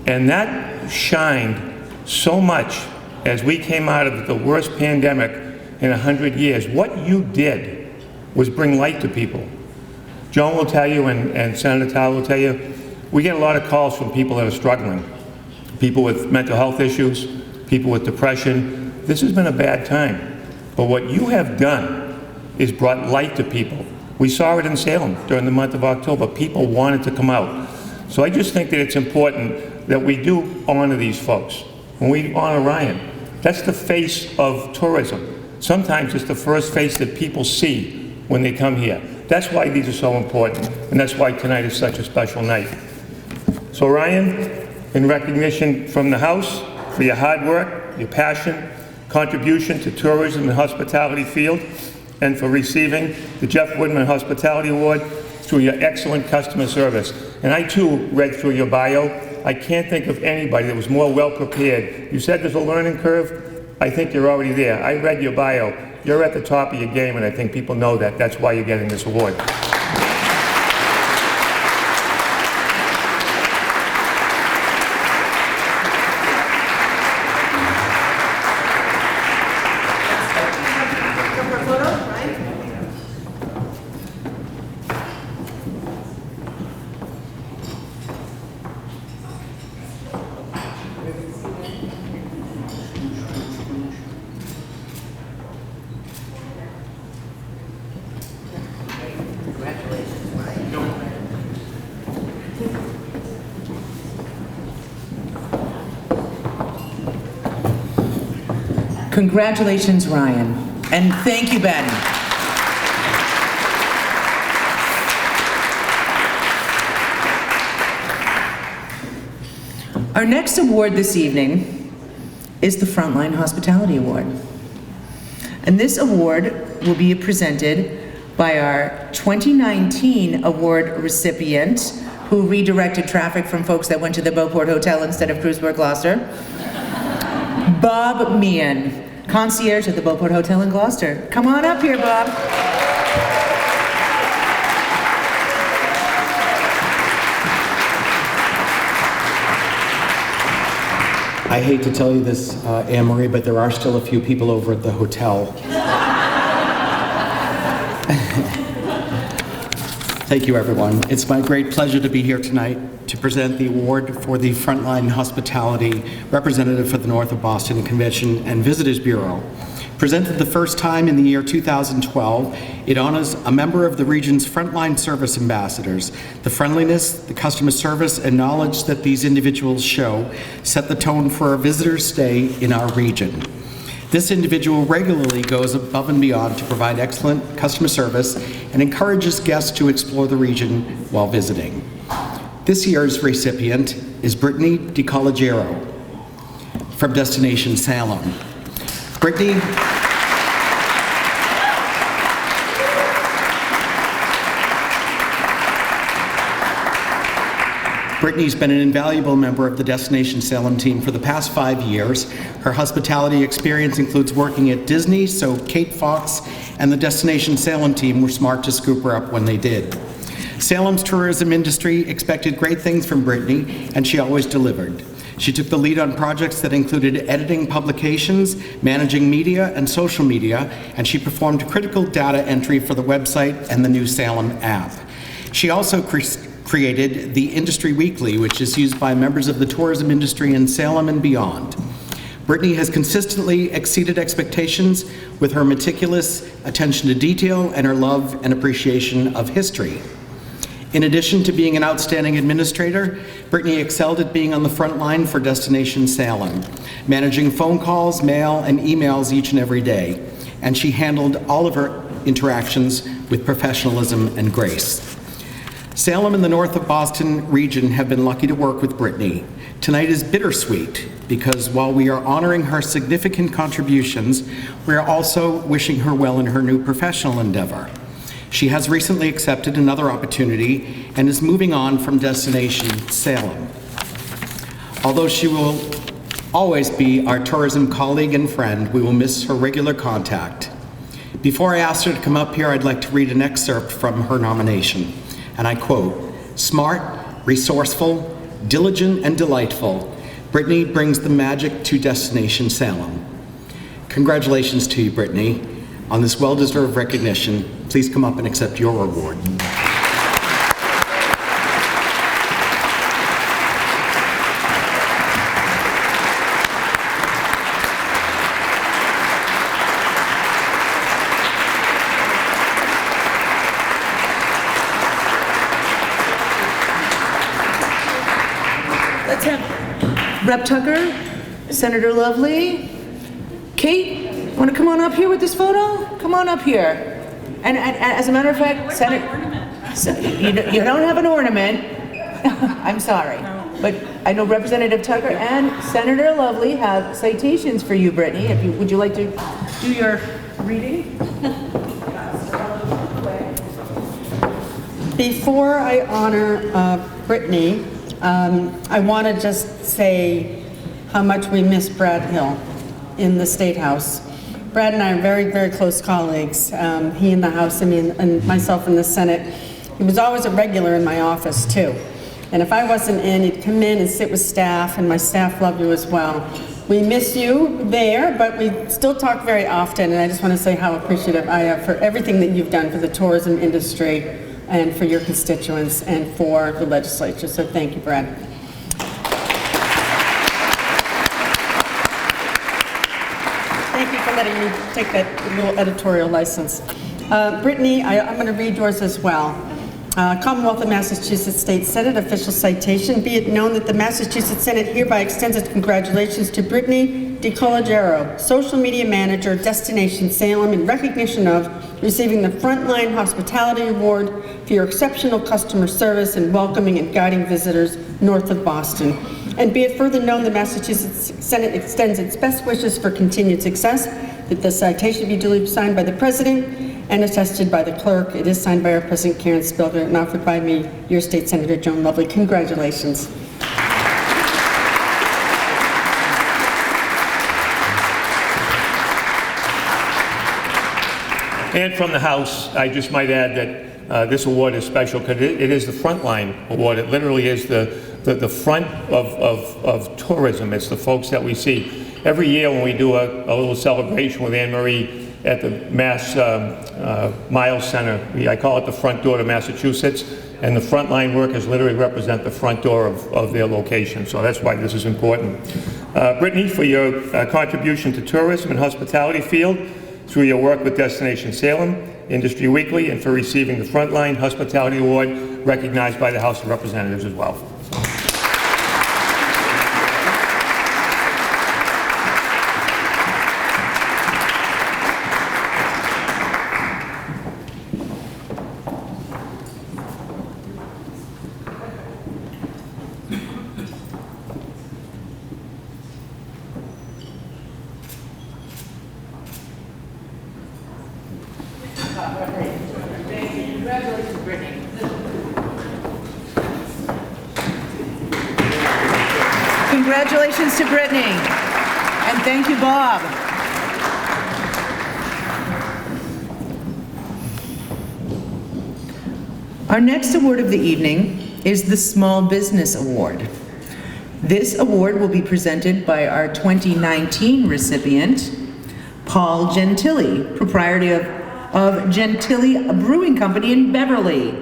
And that shined so much as we came out of the worst pandemic in 100 years. What you did was bring light to people. Joan will tell you, and Senator Tal will tell you, we get a lot of calls from people that are struggling. People with mental health issues, people with depression. This has been a bad time. But what you have done is brought light to people. We saw it in Salem during the month of October. People wanted to come out. So I just think that it's important that we do honor these folks. When we honor Ryan, that's the face of tourism. Sometimes it's the first face that people see when they come here. That's why these are so important, and that's why tonight is such a special night. So Ryan, in recognition from the House for your hard work, your passion, contribution to tourism and hospitality field, and for receiving the Geoff Woodman Hospitality Award through your excellent customer service. And I too read through your bio. I can't think of anybody that was more well prepared. You said there's a learning curve. I think you're already there. I read your bio. You're at the top of your game, and I think people know that. That's why you're getting this award. Congratulations, Ryan, and thank you, Ben. Our next award this evening is the Frontline Hospitality Award. And this award will be presented by our 2019 award recipient, who redirected traffic from folks that went to the Beauport Hotel instead of Cruiseport, Gloucester, Bob Meehan, concierge at the Beauport Hotel in Gloucester. Come on up here, Bob. I hate to tell you this, Anne-Marie, but there are still a few people over at the hotel. Thank you, everyone. It's my great pleasure to be here tonight to present the award for the Frontline Hospitality Representative for the North of Boston Convention and Visitors Bureau. Presented the first time in the year 2012, it honors a member of the region's frontline service ambassadors. The friendliness, the customer service, and knowledge that these individuals show set the tone for a visitor's stay in our region. This individual regularly goes above and beyond to provide excellent customer service and encourages guests to explore the region while visiting. This year's recipient is Brittany De Coligero from Destination Salem. Brittany's been an invaluable member of the Destination Salem team for the past 5 years. Her hospitality experience includes working at Disney, so Kate Fox and the Destination Salem team were smart to scoop her up when they did. Salem's tourism industry expected great things from Brittany, and she always delivered. She took the lead on projects that included editing publications, managing media and social media, and she performed critical data entry for the website and the new Salem app. She also created the Industry Weekly, which is used by members of the tourism industry in Salem and beyond. Brittany has consistently exceeded expectations with her meticulous attention to detail and her love and appreciation of history. In addition to being an outstanding administrator, Brittany excelled at being on the front line for Destination Salem, managing phone calls, mail, and emails each and every day. And she handled all of her interactions with professionalism and grace. Salem and the North of Boston region have been lucky to work with Brittany. Tonight is bittersweet because while we are honoring her significant contributions, we are also wishing her well in her new professional endeavor. She has recently accepted another opportunity and is moving on from Destination Salem. Although she will always be our tourism colleague and friend. We will miss her regular contact. Before I ask her to come up here, I'd like to read an excerpt from her nomination, and I quote, "Smart, resourceful, diligent, and delightful, Brittany brings the magic to Destination Salem." Congratulations to you, Brittany, on this well-deserved recognition. Please come up and accept your award. Let's have Rep. Tucker, Senator Lovely, Kate, want to come on up here with this photo? Come on up here. And as a matter of fact, Senator, you don't have an ornament. I'm sorry. But I know Representative Tucker and Senator Lovely have citations for you, Brittany. Would you like to do your reading? Before I honor Brittany, I want to just say how much we miss Brad Hill in the State House. Brad and I are very, very close colleagues. He in the House, and myself in the Senate. He was always a regular in my office too. And if I wasn't in, he'd come in and sit with staff, and my staff love you as well. We miss you there, but we still talk very often, and I just want to say how appreciative I am for everything that you've done for the tourism industry and for your constituents and for the legislature. So thank you, Brad. Thank you for letting me take that little editorial license. Brittany, I'm going to read yours as well. Commonwealth of Massachusetts State Senate official citation. Be it known that the Massachusetts Senate hereby extends its congratulations to Brittany De Coligero, Social Media Manager, Destination Salem, in recognition of receiving the Frontline Hospitality Award for your exceptional customer service in welcoming and guiding visitors north of Boston. And be it further known, the Massachusetts Senate extends its best wishes for continued success, that the citation be duly signed by the President and attested by the clerk. It is signed by our President Karen Spilker and offered by me, your State Senator Joan Lovely. Congratulations. And from the House, I just might add that this award is special because it is the Frontline Award. It literally is the front of tourism. It's the folks that we see. Every year when we do a little celebration with Anne Marie at the Mass Miles Center, I call it the front door to Massachusetts, and the Frontline workers literally represent the front door of their location. So that's why this is important. Brittany, for your contribution to tourism and hospitality field, through your work with Destination Salem, Industry Weekly, and for receiving the Frontline Hospitality Award recognized by the House of Representatives as well. Congratulations, Brittany. Congratulations to Brittany. And thank you, Bob. Our next award of the evening is the Small Business Award. This award will be presented by our 2019 recipient, Paul Gentili, proprietor of Gentili Brewing Company in Beverly.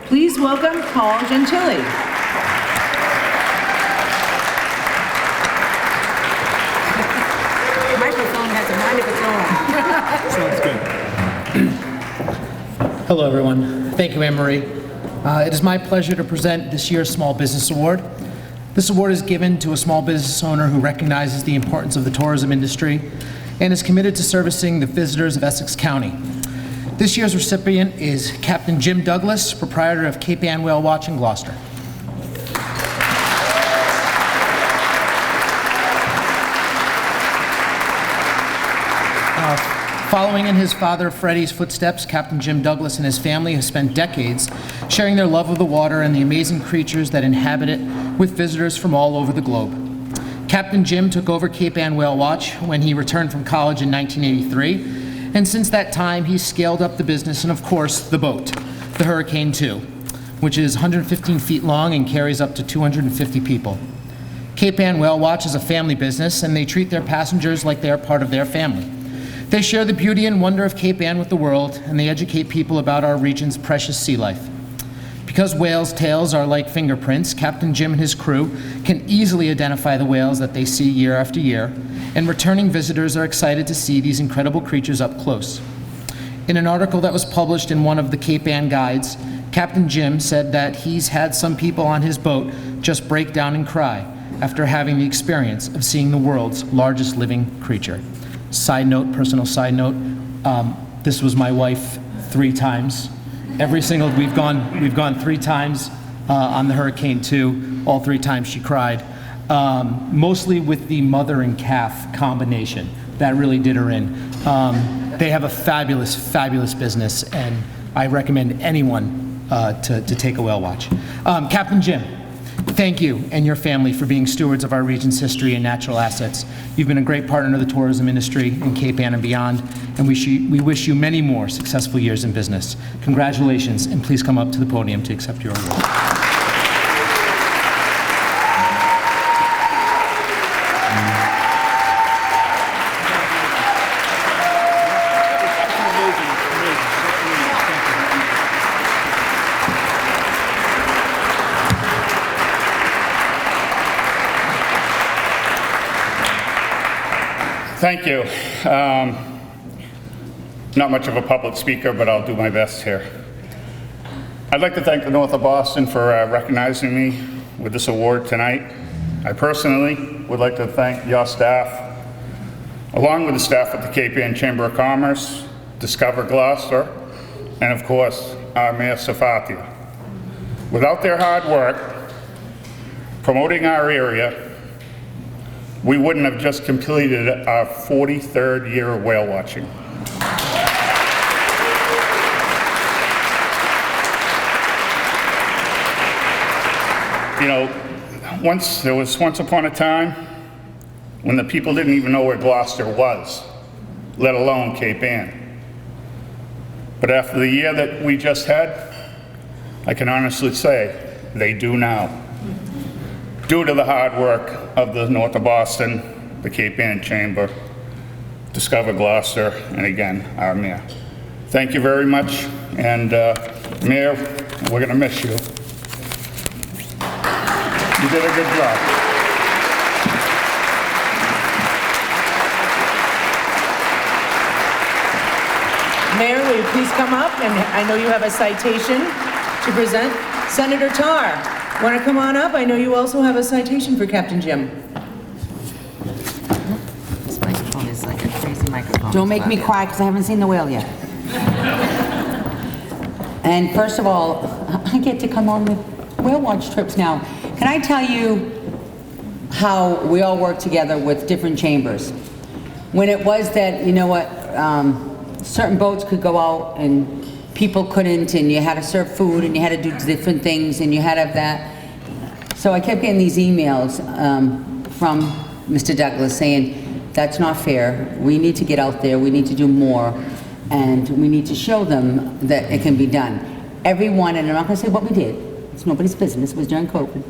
Please welcome Paul Gentili. The microphone has a mind of its own. Sounds good. Hello, everyone. Thank you, Anne-Marie. It is my pleasure to present this year's Small Business Award. This award is given to a small business owner who recognizes the importance of the tourism industry and is committed to servicing the visitors of Essex County. This year's recipient is Captain Jim Douglas, proprietor of Cape Ann Whale Watch in Gloucester. Following in his father Freddie's footsteps, Captain Jim Douglas and his family have spent decades sharing their love of the water and the amazing creatures that inhabit it with visitors from all over the globe. Captain Captain Jim took over Cape Ann Whale Watch when he returned from college in 1983, and since that time he's scaled up the business and of course the boat, the Hurricane II, which is 115 feet long and carries up to 250 people. Cape Ann Whale Watch is a family business, and they treat their passengers like they are part of their family. They share the beauty and wonder of Cape Ann with the world, and they educate people about our region's precious sea life. Because whales' tails are like fingerprints, Captain Jim and his crew can easily identify the whales that they see year after year, and returning visitors are excited to see these incredible creatures up close. In an article that was published in one of the Cape Ann guides, Captain Jim said that he's had some people on his boat just break down and cry after having the experience of seeing the world's largest living creature. Side note, personal side note, this was my wife 3 times. We've gone 3 times on the Hurricane II. All 3 times she cried, mostly with the mother and calf combination. That really did her in. They have a fabulous, fabulous business, and I recommend anyone to take a whale watch. Captain Jim, thank you and your family for being stewards of our region's history and natural assets. You've been a great partner to the tourism industry in Cape Ann and beyond, and we wish you many more successful years in business. Congratulations, and please come up to the podium to accept your award. Thank you. Not much of a public speaker, but I'll do my best here. I'd like to thank the North of Boston for recognizing me with this award tonight. I personally would like to thank your staff, along with the staff at the Cape Ann Chamber of Commerce, Discover Gloucester, and of course, our Mayor Safatia. Without their hard work promoting our area, we wouldn't have just completed our 43rd year of whale watching. You know, there was once upon a time when the people didn't even know where Gloucester was, let alone Cape Ann. But after the year that we just had, I can honestly say they do now, due to the hard work of the North of Boston, the Cape Ann Chamber, Discover Gloucester, and again, our mayor. Thank you very much, and Mayor, we're gonna miss you. You did a good job. Mayor, will you please come up? And I know you have a citation to present. Senator Tarr, want to come on up? I know you also have a citation for Captain Jim. This microphone is like a crazy microphone. Don't make me cry because I haven't seen the whale yet. And first of all, I get to come on the whale watch trips now. Can I tell you how we all work together with different chambers? When it was that, you know what, certain boats could go out and people couldn't, and you had to serve food and you had to do different things and you had to have that. So I kept getting these emails from Mr. Douglas saying, that's not fair, we need to get out there, we need to do more, and we need to show them that it can be done. Everyone, and I'm not gonna say what we did, it's nobody's business, it was during COVID.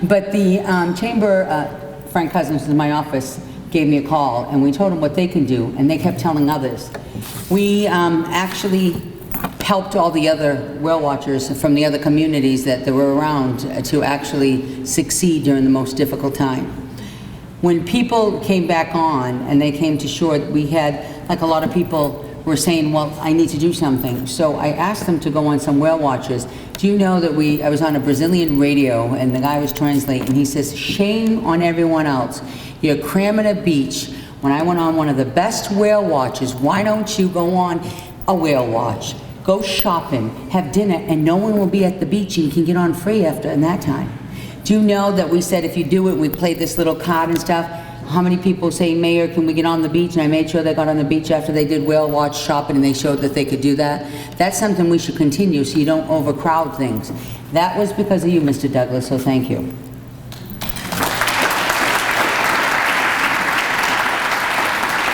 But the chamber, Frank Cousins in my office, gave me a call and we told them what they can do, and they kept telling others. We actually helped all the other whale watchers from the other communities that were around to actually succeed during the most difficult time. When people came back on and they came to shore, we had, like a lot of people were saying, well, I need to do something. So I asked them to go on some whale watches. Do you know that I was on a Brazilian radio and the guy was translating, he says, shame on everyone else. You're cramming a beach. When I went on one of the best whale watches, why don't you go on a whale watch? Go shopping, have dinner, and no one will be at the beach and you can get on free after in that time. Do you know that we said if you do it, we played this little card and stuff? How many people say, Mayor, can we get on the beach? And I made sure they got on the beach after they did whale watch shopping and they showed that they could do that. That's something we should continue so you don't overcrowd things. That was because of you, Mr. Douglas, so thank you.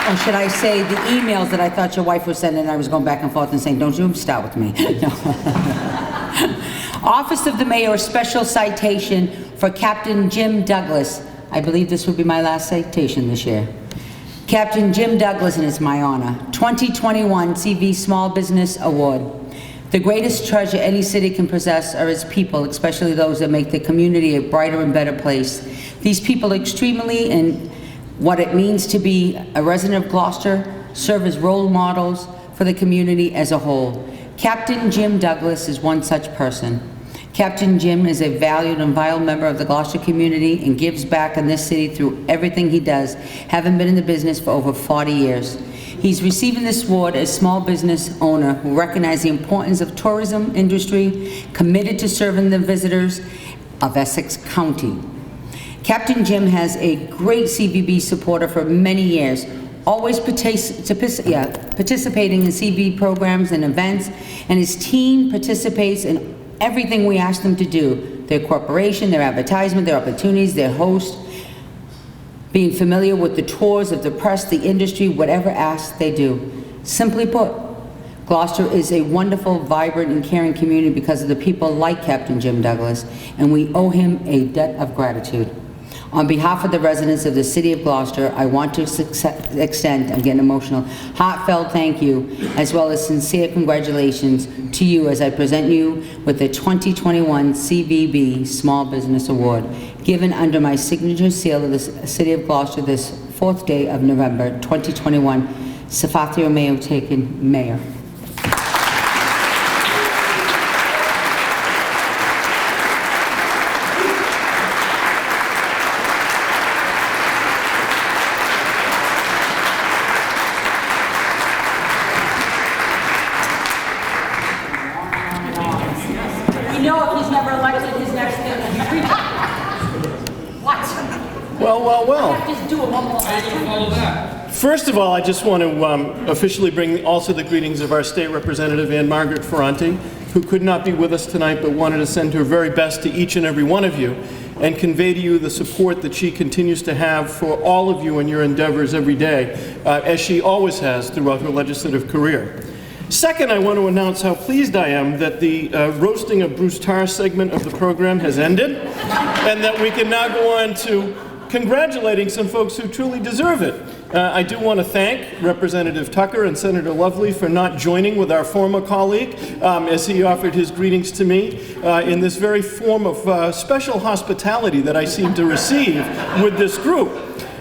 Or should I say the emails that I thought your wife was sending, I was going back and forth and saying, don't you start with me. No. Office of the Mayor, special citation for Captain Jim Douglas. I believe this will be my last citation this year. Captain Jim Douglas, and it's my honor. 2021 CV Small Business Award. The greatest treasure any city can possess are its people, especially those that make the community a brighter and better place. These people extremely in what it means to be a resident of Gloucester, serve as role models for the community as a whole. Captain Jim Douglas is one such person. Captain Jim is a valued and vital member of the Gloucester community and gives back in this city through everything he does, having been in the business for over 40 years. He's receiving this award as small business owner who recognizes the importance of tourism industry, committed to serving the visitors of Essex County. Captain Jim has a great CVB supporter for many years, always participating in CVB programs and events, and his team participates in everything we ask them to do. Their corporation, their advertisement, their opportunities, their host, being familiar with the tours of the press, the industry, whatever asked they do. Simply put, Gloucester is a wonderful, vibrant, and caring community because of the people like Captain Jim Douglas, and we owe him a debt of gratitude. On behalf of the residents of the City of Gloucester, I want to extend, I'm getting emotional, heartfelt thank you, as well as sincere congratulations to you as I present you with the 2021 CVB Small Business Award, given under my signature seal of the City of Gloucester this 4th day of November 2021. Safathio Mayo taken, Mayor. First of all, I just want to officially bring also the greetings of our state representative, Ann Margaret Ferranti, who could not be with us tonight but wanted to send her very best to each and every one of you and convey to you the support that she continues to have for all of you in your endeavors every day, as she always has throughout her legislative career. Second, I want to announce how pleased I am that the roasting of Bruce Tarr segment of the program has ended and that we can now go on to congratulating some folks who truly deserve it. I do want to thank Representative Tucker and Senator Lovely for not joining with our former colleague as he offered his greetings to me in this very form of special hospitality that I seem to receive with this group.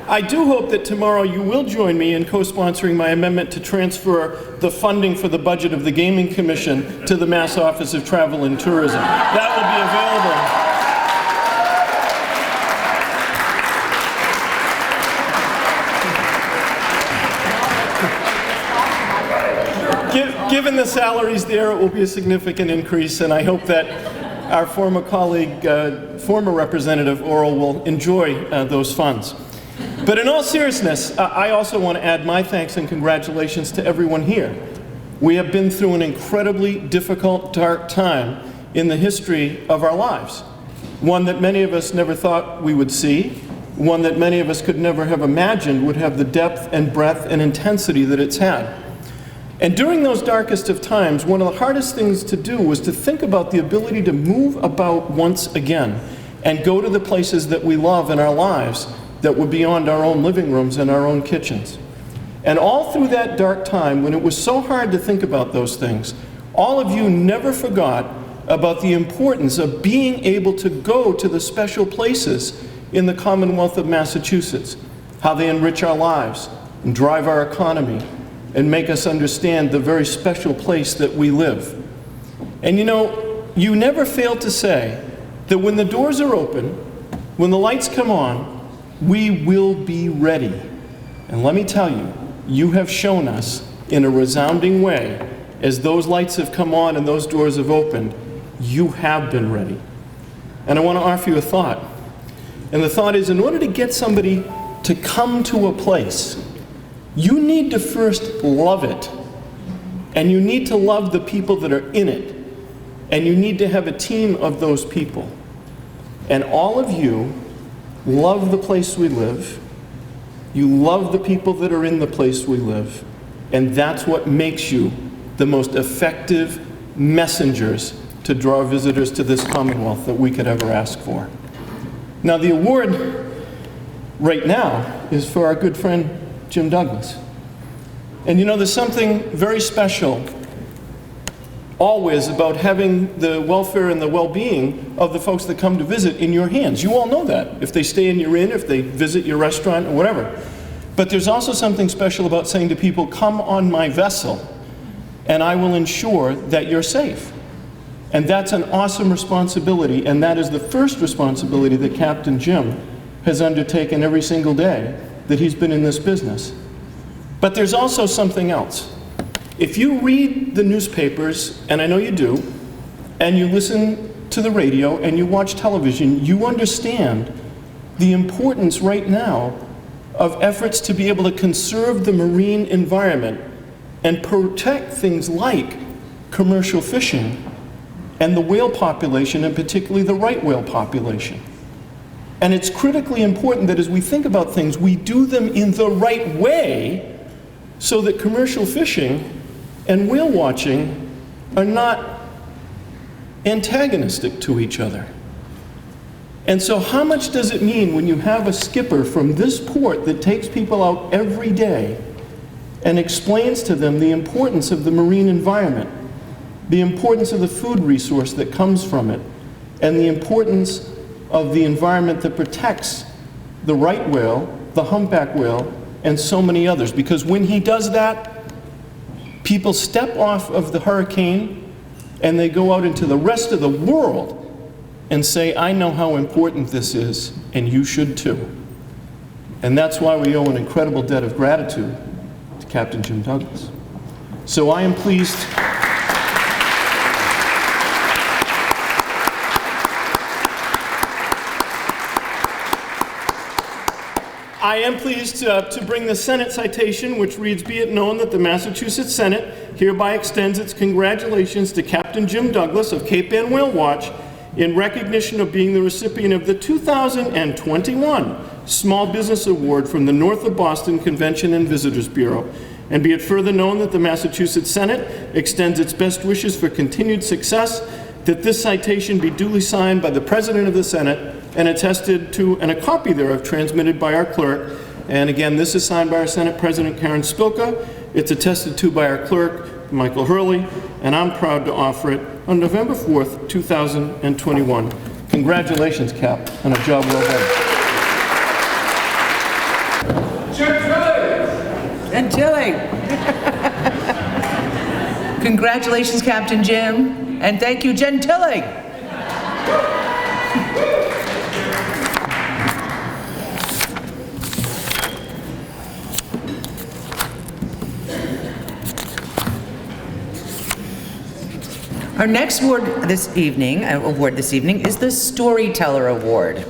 I do hope that tomorrow you will join me in co-sponsoring my amendment to transfer the funding for the budget of the Gaming Commission to the Mass Office of Travel and Tourism. That will be available. Given the salaries there, it will be a significant increase, and I hope that our former colleague, former Representative Oral, will enjoy those funds. But in all seriousness, I also want to add my thanks and congratulations to everyone here. We have been through an incredibly difficult, dark time in the history of our lives. One that many of us never thought we would see, one that many of us could never have imagined would have the depth and breadth and intensity that it's had. And during those darkest of times, one of the hardest things to do was to think about the ability to move about once again and go to the places that we love in our lives that were beyond our own living rooms and our own kitchens. And all through that dark time, when it was so hard to think about those things, all of you never forgot about the importance of being able to go to the special places in the Commonwealth of Massachusetts, how they enrich our lives and drive our economy and make us understand the very special place that we live. And you know, you never fail to say that when the doors are open, when the lights come on, we will be ready. And let me tell you, you have shown us in a resounding way, as those lights have come on and those doors have opened, you have been ready. And I want to offer you a thought. And the thought is, in order to get somebody to come to a place, you need to first love it, and you need to love the people that are in it, and you need to have a team of those people. And all of you love the place we live, You love the people that are in the place we live. And that's what makes you the most effective messengers to draw visitors to this Commonwealth that we could ever ask for. Now, the award right now is for our good friend Jim Douglas. And you know, there's something very special always about having the welfare and the well-being of the folks that come to visit in your hands. You all know that, if they stay in your inn, if they visit your restaurant, or whatever. But there's also something special about saying to people, come on my vessel, and I will ensure that you're safe. And that's an awesome responsibility, and that is the first responsibility that Captain Jim has undertaken every single day that he's been in this business. But there's also something else. If you read the newspapers, and I know you do, and you listen to the radio and you watch television, you understand the importance right now of efforts to be able to conserve the marine environment and protect things like commercial fishing and the whale population, and particularly the right whale population. And it's critically important that as we think about things, we do them in the right way so that commercial fishing and whale watching are not antagonistic to each other. And so how much does it mean when you have a skipper from this port that takes people out every day and explains to them the importance of the marine environment, the importance of the food resource that comes from it, and the importance of the environment that protects the right whale, the humpback whale, and so many others? Because when he does that, people step off of the hurricane and they go out into the rest of the world and say, I know how important this is, and you should too. And that's why we owe an incredible debt of gratitude to Captain Jim Douglas. So I am pleased to bring the Senate citation, which reads, be it known that the Massachusetts Senate hereby extends its congratulations to Captain Jim Douglas of Cape Ann Whale Watch in recognition of being the recipient of the 2021 Small Business Award from the North of Boston Convention and Visitors Bureau. And be it further known that the Massachusetts Senate extends its best wishes for continued success, that this citation be duly signed by the President of the Senate and attested to, and a copy thereof transmitted by our clerk. And again, this is signed by our Senate President Karen Spilka. It's attested to by our clerk, Michael Hurley, and I'm proud to offer it on November 4th, 2021. Congratulations, Cap, on a job well done. Chantilly! Congratulations, Captain Jim, and thank you, Chantilly! Our next award this evening is the Storyteller Award.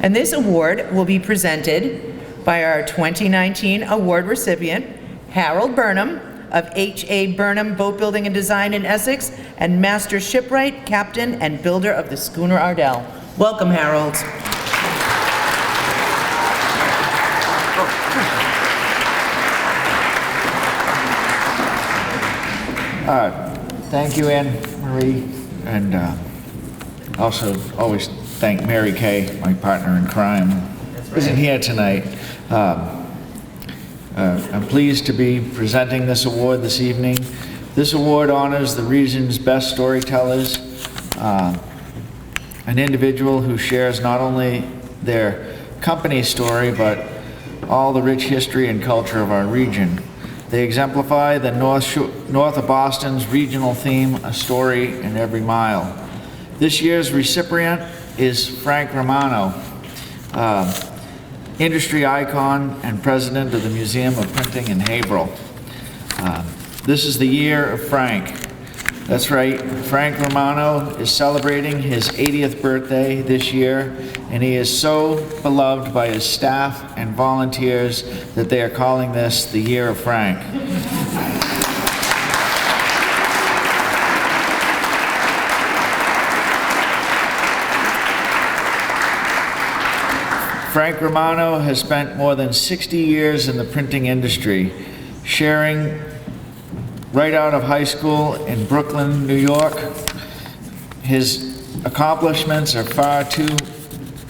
And this award will be presented by our 2019 award recipient, Harold Burnham of H.A. Burnham Boat Building and Design in Essex, and Master Shipwright, Captain, and Builder of the Schooner Ardell. Welcome, Harold. Thank you, Anne Marie, and also always thank Mary Kay, my partner in crime, who isn't here tonight. I'm pleased to be presenting this award this evening. This award honors the region's best storytellers, an individual who shares not only their company story, but all the rich history and culture of our region. They exemplify the north of Boston's regional theme, a story in every mile. This year's recipient is Frank Romano, industry icon and president of the Museum of Printing in Haverhill. This is the year of Frank. That's right, Frank Romano is celebrating his 80th birthday this year, and he is so beloved by his staff and volunteers that they are calling this the Year of Frank. Frank Romano has spent more than 60 years in the printing industry, sharing right out of high school in Brooklyn, New York. His accomplishments are far too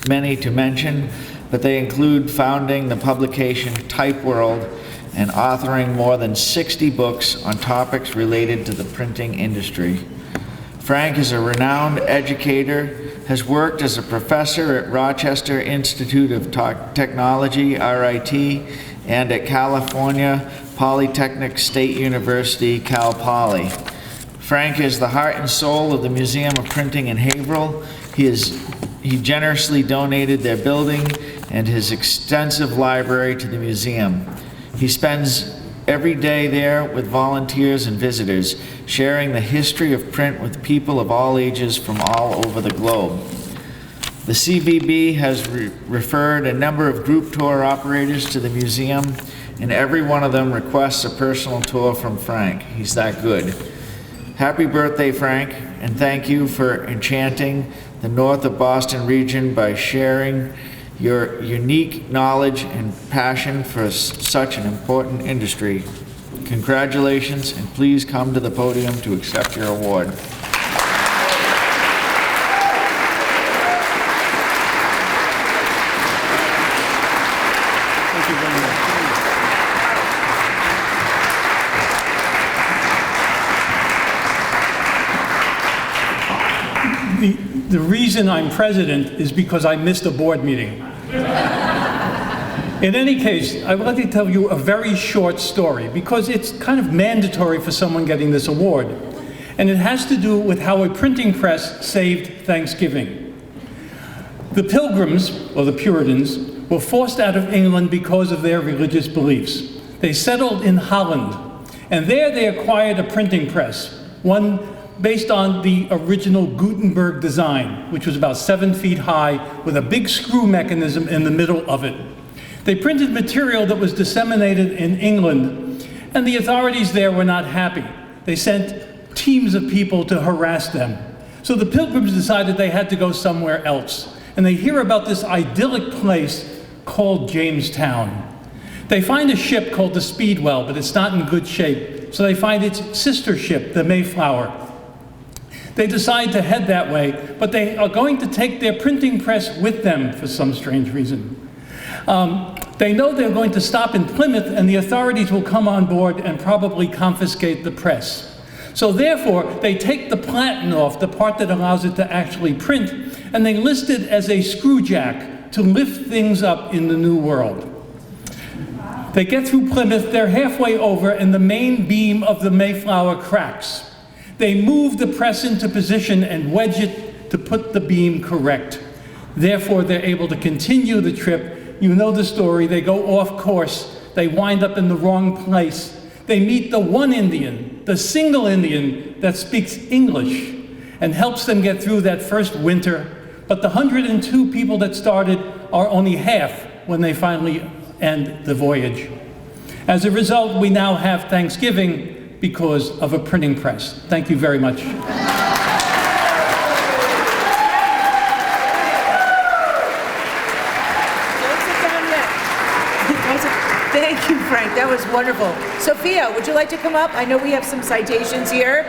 many to mention, but they include founding the publication Type World and authoring more than 60 books on topics related to the printing industry. Frank is a renowned educator, has worked as a professor at Rochester Institute of Technology, RIT, and at California Polytechnic State University, Cal Poly. Frank is the heart and soul of the Museum of Printing in Haverhill. He generously donated their building and his extensive library to the museum. He spends every day there with volunteers and visitors, sharing the history of print with people of all ages from all over the globe. The CVB has referred a number of group tour operators to the museum, and every one of them requests a personal tour from Frank. He's that good. Happy birthday, Frank, and thank you for enchanting the north of Boston region by sharing your unique knowledge and passion for such an important industry. Congratulations, and please come to the podium to accept your award. Thank you very much. The reason I'm president is because I missed a board meeting. In any case, I would like to tell you a very short story because it's kind of mandatory for someone getting this award. And it has to do with how a printing press saved Thanksgiving. The Pilgrims, or the Puritans, were forced out of England because of their religious beliefs. They settled in Holland, and there they acquired a printing press, one based on the original Gutenberg design, which was about 7 feet high with a big screw mechanism in the middle of it. They printed material that was disseminated in England, and the authorities there were not happy. They sent teams of people to harass them. So the Pilgrims decided they had to go somewhere else, and they hear about this idyllic place called Jamestown. They find a ship called the Speedwell, but it's not in good shape, so they find its sister ship, the Mayflower. They decide to head that way, but they are going to take their printing press with them for some strange reason. They know they're going to stop in Plymouth, and the authorities will come on board and probably confiscate the press. So therefore, they take the platen off, the part that allows it to actually print, and they list it as a screw jack to lift things up in the New World. They get through Plymouth, they're halfway over, and the main beam of the Mayflower cracks. They move the press into position and wedge it to put the beam correct. Therefore, they're able to continue the trip. You know the story. They go off course. They wind up in the wrong place. They meet the one Indian, the single Indian that speaks English and helps them get through that first winter. But the 102 people that started are only half when they finally end the voyage. As a result, we now have Thanksgiving because of a printing press. Thank you very much. Thank you, Frank. That was wonderful. Sophia, would you like to come up? I know we have some citations here.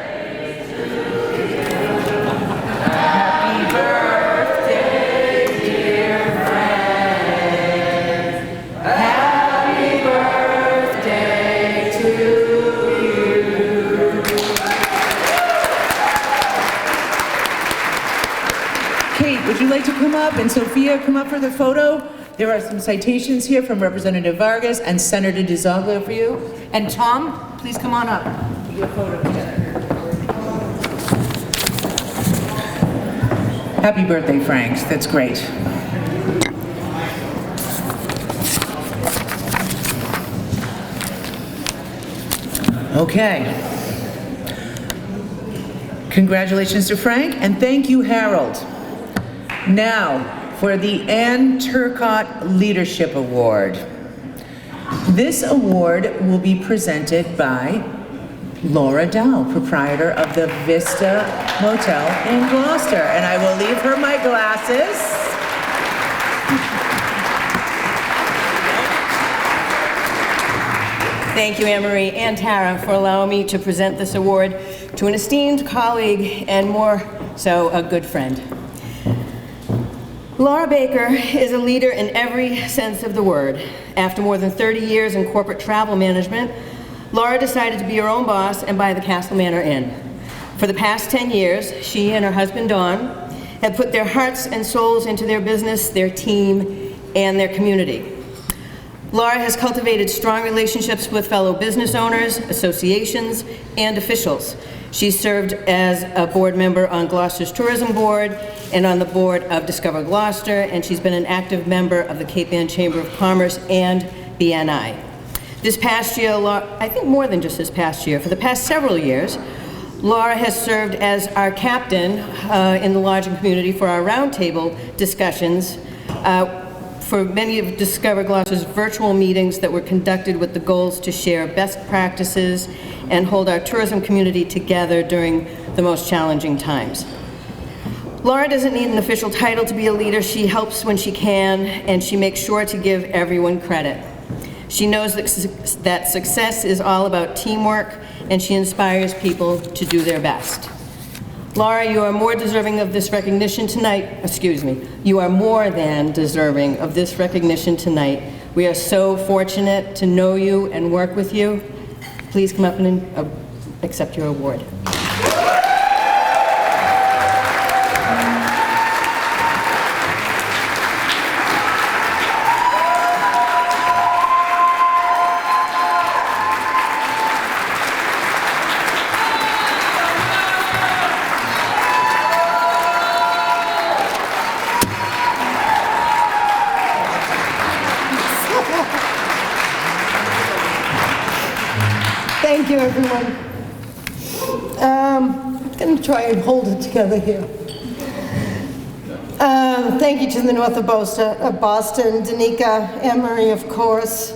Happy birthday, dear Frank. Happy birthday to you. Kate, would you like to come up? And Sophia, come up for the photo. There are some citations here from Representative Vargas and Senator DiCologero for you. And Tom, please come on up. Get a photo together. Happy birthday, Frank. That's great. Okay. Congratulations to Frank, and thank you, Harold. Now, for the Ann Turcotte Leadership Award. This award will be presented by Laura Dow, proprietor of the Vista Motel in Gloucester. And I will leave her my glasses. Thank you, Anne-Marie and Tara, for allowing me to present this award to an esteemed colleague and more so a good friend. Laura Baker is a leader in every sense of the word. After more than 30 years in corporate travel management, Laura decided to be her own boss and buy the Castle Manor Inn. For the past 10 years, she and her husband, Don, have put their hearts and souls into their business, their team, and their community. Laura has cultivated strong relationships with fellow business owners, associations, and officials. She served as a board member on Gloucester's Tourism Board and on the board of Discover Gloucester, and she's been an active member of the Cape Ann Chamber of Commerce and BNI. This past year, I think more than just this past year, for the past several years, Laura has served as our captain in the lodging community for our roundtable discussions for many of Discover Gloucester's virtual meetings that were conducted with the goals to share best practices and hold our tourism community together during the most challenging times. Laura doesn't need an official title to be a leader. She helps when she can, and she makes sure to give everyone credit. She knows that success is all about teamwork, and she inspires people to do their best. Laura, you are more deserving of this recognition tonight. You are more than deserving of this recognition tonight. We are so fortunate to know you and work with you. Please come up and accept your award. Thank you, everyone. I'm going to try and hold it together here. Thank you to the North of Boston, Danica, Anne-Marie, of course,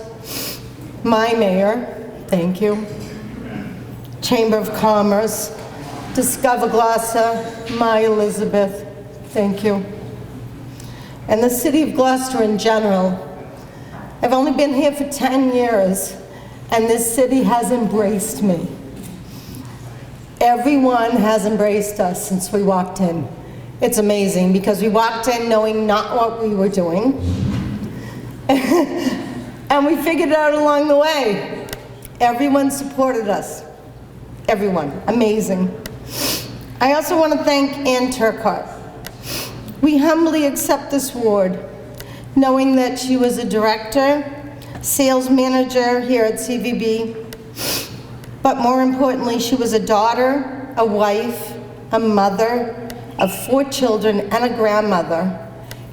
my mayor, thank you, Chamber of Commerce, Discover Gloucester, my Elizabeth, thank you, and the city of Gloucester in general. I've only been here for 10 years, and this city has embraced me. Everyone has embraced us since we walked in. It's amazing because we walked in knowing not what we were doing, and we figured it out along the way. Everyone supported us. Everyone, amazing. I also want to thank Ann Turcotte. We humbly accept this award, knowing that she was a director, sales manager here at CVB, but more importantly, she was a daughter, a wife, a mother of 4 children, and a grandmother,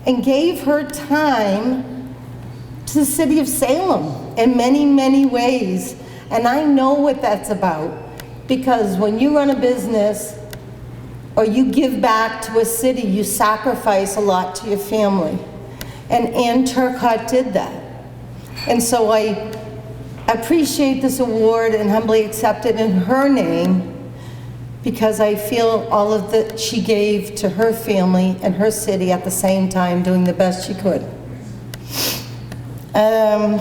and gave her time to the city of Salem in many, many ways. And I know what that's about, because when you run a business or you give back to a city, you sacrifice a lot to your family. And Ann Turcotte did that. And so I appreciate this award and humbly accept it in her name, because I feel all of that she gave to her family and her city at the same time, doing the best she could.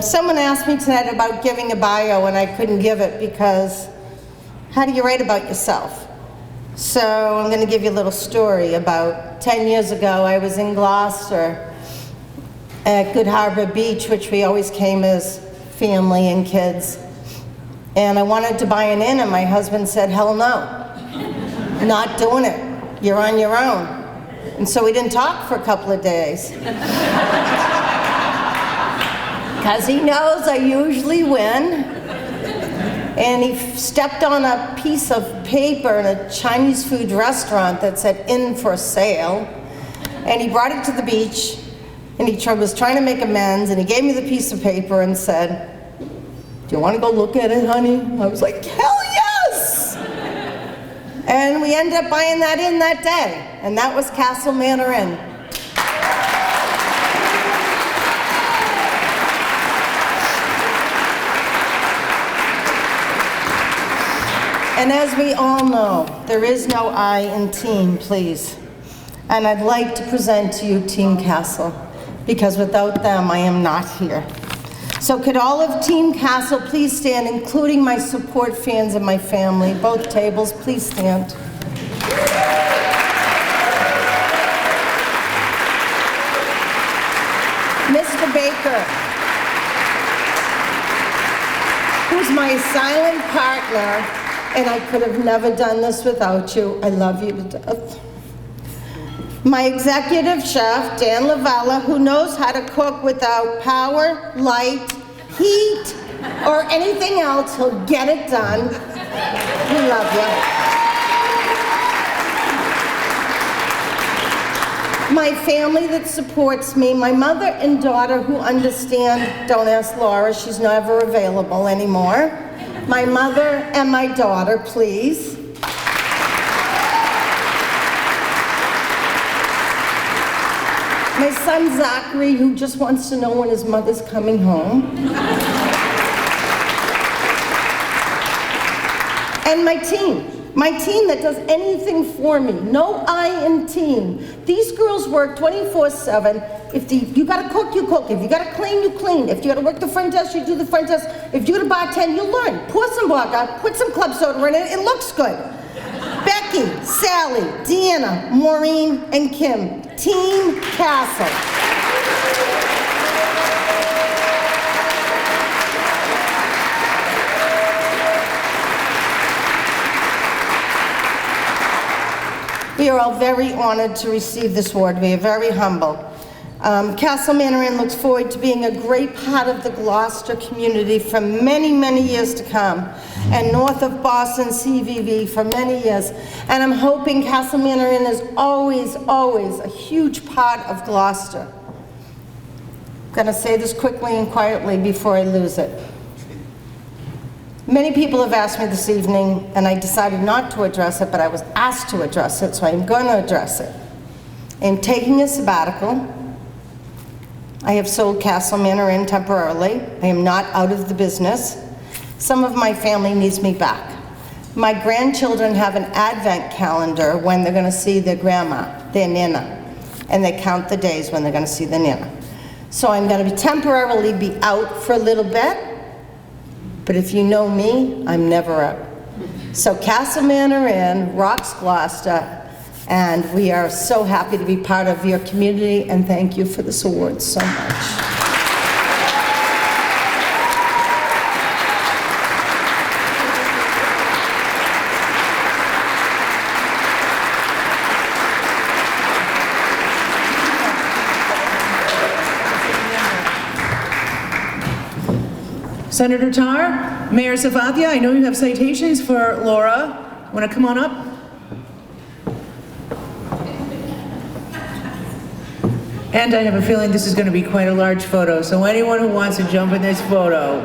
Someone asked me tonight about giving a bio, and I couldn't give it because how do you write about yourself? So I'm going to give you a little story. About 10 years ago, I was in Gloucester at Good Harbor Beach, which we always came as family and kids. And I wanted to buy an inn, and my husband said, hell no, not doing it. You're on your own. And so we didn't talk for a couple of days. Because he knows I usually win. And he stepped on a piece of paper in a Chinese food restaurant that said "in for sale." And he brought it to the beach, and he was trying to make amends, and he gave me the piece of paper and said, "Do you want to go look at it, honey?" I was like, hell yes! And we ended up buying that inn that day, and that was Castle Manor Inn. And as we all know, there is no I in team, please. And I'd like to present to you Team Castle, because without them, I am not here. So could all of Team Castle please stand, including my support fans and my family, both tables, please stand. Mr. Baker, who's my silent partner, and I could have never done this without you. I love you to death. My executive chef, Dan Lavella, who knows how to cook without power, light, heat, or anything else. He'll get it done. We love you. My family that supports me, my mother and daughter who understand, don't ask Laura, she's never available anymore. My mother and my daughter, please. My son Zachary, who just wants to know when his mother's coming home. And my team that does anything for me. No I in team. These girls work 24/7. If you gotta cook, you cook. If you gotta clean, you clean. If you gotta work the front desk, you do the front desk. If you gotta bartend, you learn. Pour some vodka, put some club soda in it, it looks good. Becky, Sally, Deanna, Maureen, and Kim. Team Castle. We are all very honored to receive this award. We are very humble. Castle Manor Inn looks forward to being a great part of the Gloucester community for many, many years to come, and north of Boston, CVB for many years. And I'm hoping Castle Manor Inn is always, always a huge part of Gloucester. I'm gonna say this quickly and quietly before I lose it. Many people have asked me this evening, and I decided not to address it, but I was asked to address it, so I'm going to address it. I'm taking a sabbatical. I have sold Castle Manor Inn temporarily. I am not out of the business. Some of my family needs me back. My grandchildren have an advent calendar when they're going to see their grandma, their Nana, and they count the days when they're going to see the Nana. So I'm going to temporarily be out for a little bit. But if you know me, I'm never out. So Castle Manor Inn rocks Gloucester, and we are so happy to be part of your community, and thank you for this award so much. Senator Tarr, Mayor Savathia, I know you have citations for Laura. Want to come on up? And I have a feeling this is going to be quite a large photo, so anyone who wants to jump in this photo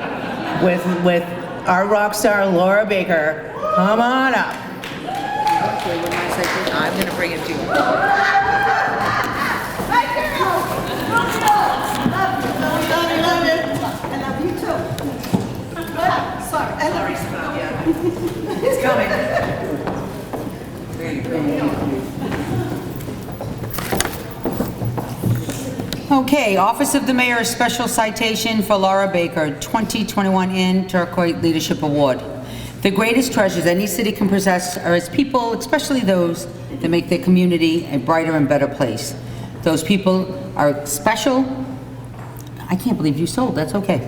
with our rock star Laura Baker, come on up. Okay, with my citation, I'm going to bring it to you. It's coming. Okay, Office of the Mayor, special citation for Laura Baker, 2021 in Turcotte Leadership Award. The greatest treasures any city can possess are its people, especially those that make their community a brighter and better place. Those people are special. I can't believe you sold, that's okay.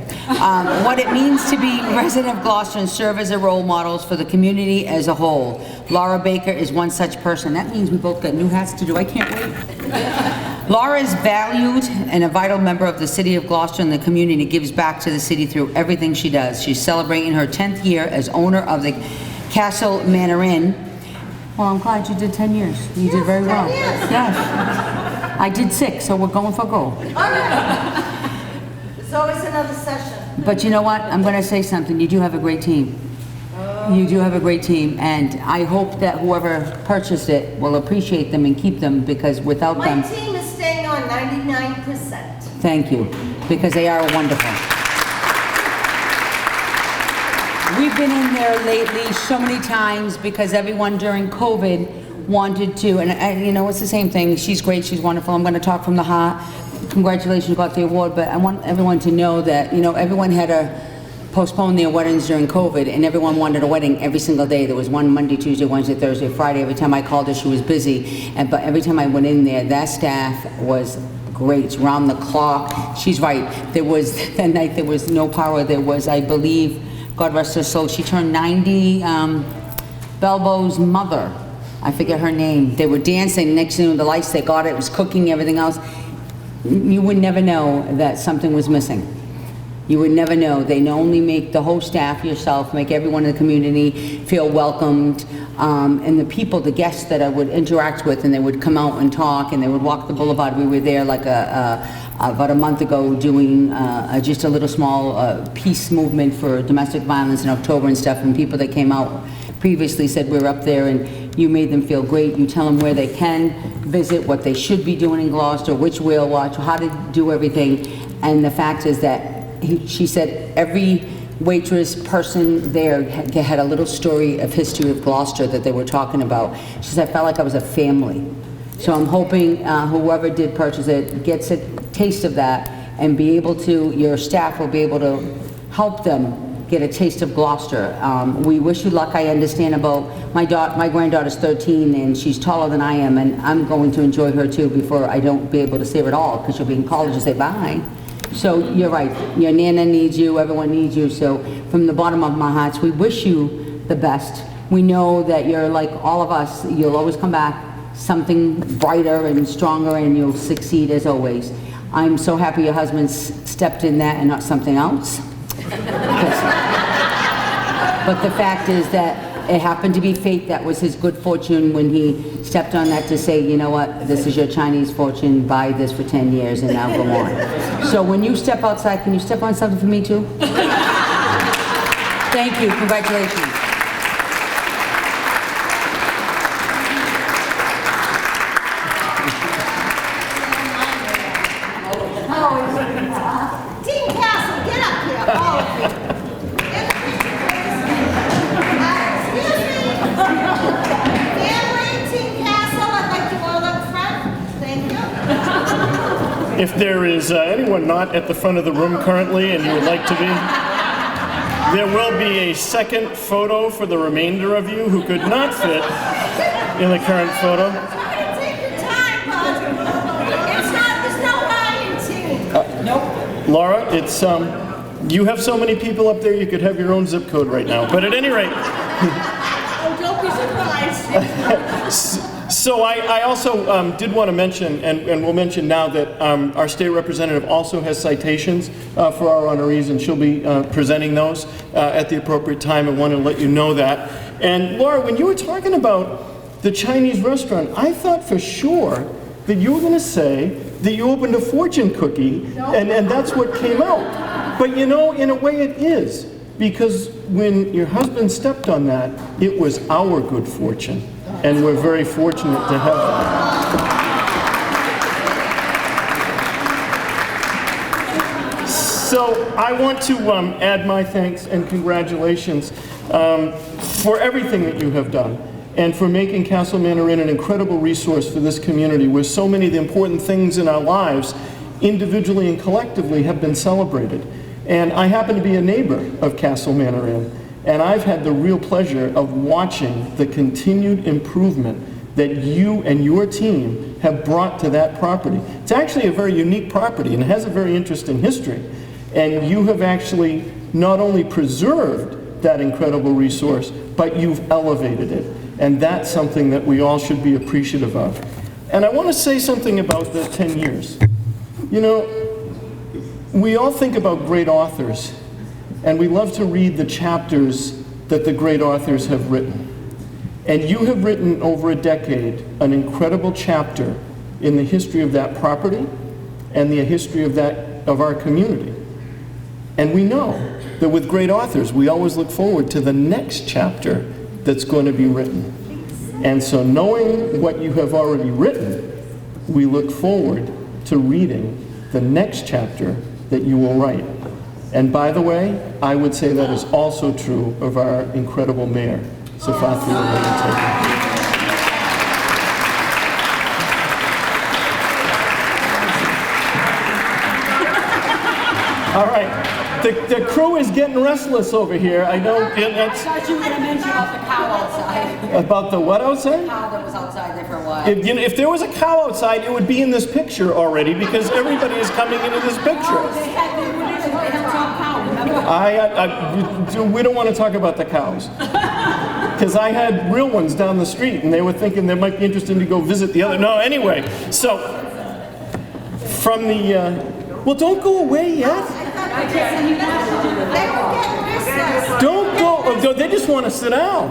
What it means to be resident of Gloucester and serve as a role models for the community as a whole. Laura Baker is one such person. That means we both got new hats to do. I can't wait. Laura is valued and a vital member of the city of Gloucester, and the community gives back to the city through everything she does. She's celebrating her 10th year as owner of the Castle Manor Inn. Well, I'm glad you did 10 years. You did very well. Yes. I did 6, so we're going for gold. There's always another session. But you know what? I'm going to say something. You do have a great team. You do have a great team, and I hope that whoever purchased it will appreciate them and keep them, because without them... My team is staying on 99%. Thank you, because they are wonderful. We've been in there lately so many times because everyone during COVID wanted to, and you know, it's the same thing. She's great, she's wonderful. I'm going to talk from the heart. congratulations, got the award, but I want everyone to know that, everyone had to postpone their weddings during COVID, and everyone wanted a wedding every single day. There was one Monday, Tuesday, Wednesday, Thursday, Friday. Every time I called her, she was busy. But every time I went in there, that staff was great, round the clock. She's right. That night there was no power. There was, I believe, God rest her soul, she turned 90, Belbo's mother, I forget her name. They were dancing next to the lights, they got it was cooking, everything else. You would never know that something was missing. You would never know. They only make the whole staff, yourself, make everyone in the community feel welcomed. And the people, the guests that I would interact with, and they would come out and talk, and they would walk the boulevard. We were there like about a month ago doing just a little small peace movement for domestic violence in October and stuff, and people that came out previously said we're up there, and you made them feel great. You tell them where they can visit, what they should be doing in Gloucester, which whale watch, how to do everything. And the fact is that she said every waitress person there had a little story of history of Gloucester that they were talking about. She said, I felt like I was a family. So I'm hoping whoever did purchase it gets a taste of that and be able to, your staff will be able to help them get a taste of Gloucester. We wish you luck. I understand about my granddaughter's 13 and she's taller than I am, and I'm going to enjoy her too before I don't be able to see her at all because she'll be in college and say bye. So you're right, your Nana needs you, everyone needs you. So from the bottom of my hearts, we wish you the best. We know that you're like all of us, you'll always come back something brighter and stronger, and you'll succeed as always. I'm so happy your husband stepped in that and not something else. But the fact is that it happened to be fate. That was his good fortune when he stepped on that to say, you know what, this is your Chinese fortune, buy this for 10 years and now go on. So when you step outside, can you step on something for me too? Thank you, congratulations. Team Castle, get up here, all of you. If there is anyone not at the front of the room currently and you would like to be, there will be a second photo for the remainder of you who could not fit in the current photo. Take your time, bud. There's no lying, team. Nope. Laura, it's you have so many people up there you could have your own zip code right now. But at any rate. Oh, don't be surprised. So I also did want to mention, and we'll mention now, that our state representative also has citations for our honorees, and she'll be presenting those at the appropriate time. I want to let you know that. And Laura, when you were talking about the Chinese restaurant, I thought for sure that you were going to say that you opened a fortune cookie, and that's what came out. But you know, in a way it is, because when your husband stepped on that, it was our good fortune. And we're very fortunate to have that. So I want to add my thanks and congratulations for everything that you have done, and for making Castle Manor Inn an incredible resource for this community, where so many of the important things in our lives, individually and collectively, have been celebrated. And I happen to be a neighbor of Castle Manor Inn, and I've had the real pleasure of watching the continued improvement that you and your team have brought to that property. It's actually a very unique property and it has a very interesting history. And you have actually not only preserved that incredible resource, but you've elevated it. And that's something that we all should be appreciative of. And I want to say something about the 10 years. You know, we all think about great authors, and we love to read the chapters that the great authors have written. And you have written over a decade an incredible chapter in the history of that property and the history of our community. And we know that with great authors, we always look forward to the next chapter that's going to be written. And so knowing what you have already written, we look forward to reading the next chapter that you will write. And by the way, I would say that is also true of our incredible mayor, Safathi Al-Muntaqi. All right. The crew is getting restless over here. I don't. I thought you were going to mention about the cow outside. About the what outside? The cow that was outside there for a while. If there was a cow outside, it would be in this picture already because everybody is coming into this picture. Oh, they had top cow, remember? We don't want to talk about the cows. Because I had real ones down the street and they were thinking they might be interested to go visit the other. No, anyway, so from the, well, don't go away yet. Don't go, oh, they just want to sit down.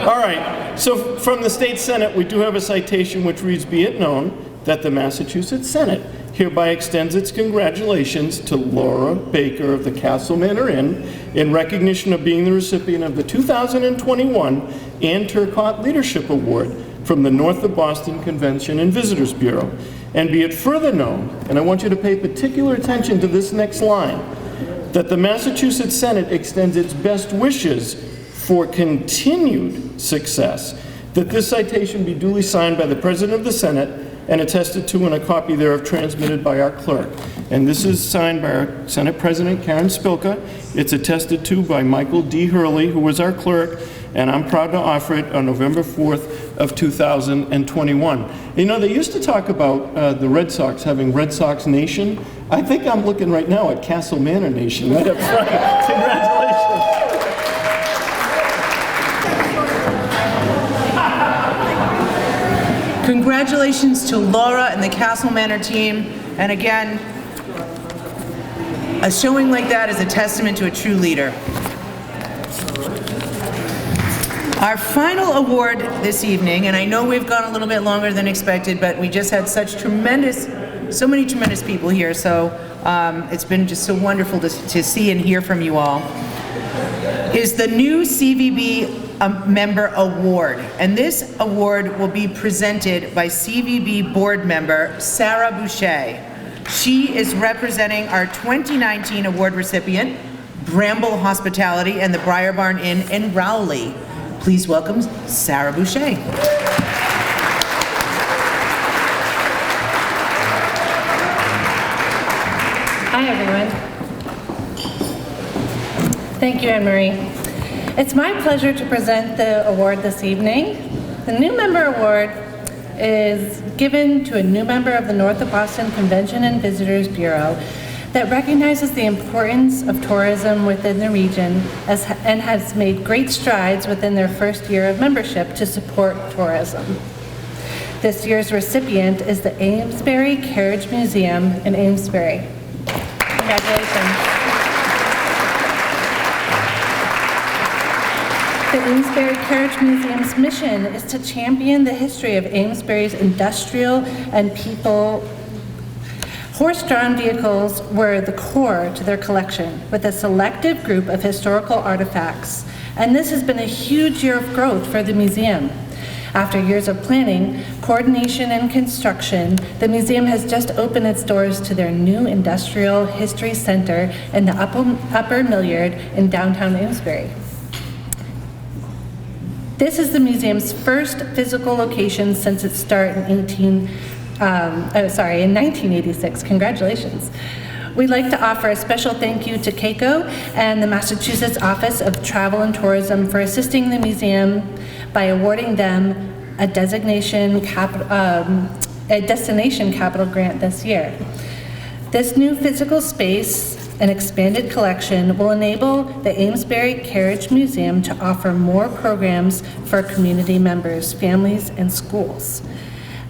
All right, so from the State Senate, we do have a citation which reads, "Be it known that the Massachusetts Senate hereby extends its congratulations to Laura Baker of the Castle Manor Inn in recognition of being the recipient of the 2021 Ann Turcotte Leadership Award from the North of Boston Convention and Visitors Bureau. And be it further known, and I want you to pay particular attention to this next line, that the Massachusetts Senate extends its best wishes for continued success, that this citation be duly signed by the President of the Senate and attested to, and a copy thereof transmitted by our clerk." And this is signed by our Senate President Karen Spilka. It's attested to by Michael D. Hurley, who was our clerk, and I'm proud to offer it on November 4th of 2021. You know, they used to talk about the Red Sox having Red Sox Nation. I think I'm looking right now at Castle Manor Nation right up front. Congratulations. Congratulations to Laura and the Castle Manor team. And again, a showing like that is a testament to a true leader. Our final award this evening, and I know we've gone a little bit longer than expected, but we just had so many tremendous people here, so it's been just so wonderful to see and hear from you all, is the new CVB Member Award. And this award will be presented by CVB board member Sarah Boucher. She is representing our 2019 award recipient, Bramble Hospitality and the Briar Barn Inn in Rowley. Please welcome Sarah Boucher. Hi, everyone. Thank you, Anne-Marie. It's my pleasure to present the award this evening. The New Member Award is given to a new member of the North of Boston Convention and Visitors Bureau that recognizes the importance of tourism within the region and has made great strides within their first year of membership to support tourism. This year's recipient is the Amesbury Carriage Museum in Amesbury. Congratulations. The Amesbury Carriage Museum's mission is to champion the history of Amesbury's industrial and people. Horse-drawn vehicles were the core to their collection, with a selective group of historical artifacts. And this has been a huge year of growth for the museum. After years of planning, coordination, and construction, the museum has just opened its doors to their new Industrial History Center in the Upper Milliard in downtown Amesbury. This is the museum's first physical location since its start in 1986. Congratulations. We'd like to offer a special thank you to KECO and the Massachusetts Office of Travel and Tourism for assisting the museum by awarding them a destination capital grant this year. This new physical space and expanded collection will enable the Amesbury Carriage Museum to offer more programs for community members, families, and schools.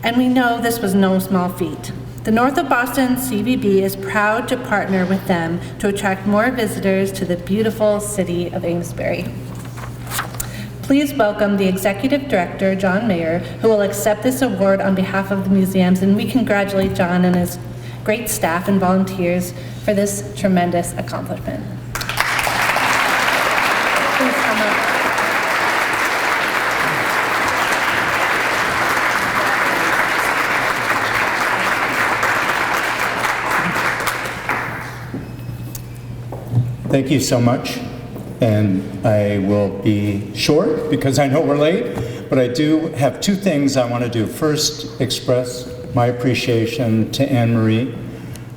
And we know this was no small feat. The North of Boston CVB is proud to partner with them to attract more visitors to the beautiful city of Amesbury. Please welcome the Executive Director, John Mayer, who will accept this award on behalf of the museums, and we congratulate John and his great staff and volunteers for this tremendous accomplishment. Please come up. Thank you so much, and I will be short because I know we're late, but I do have two things I want to do. First, express my appreciation to Anne-Marie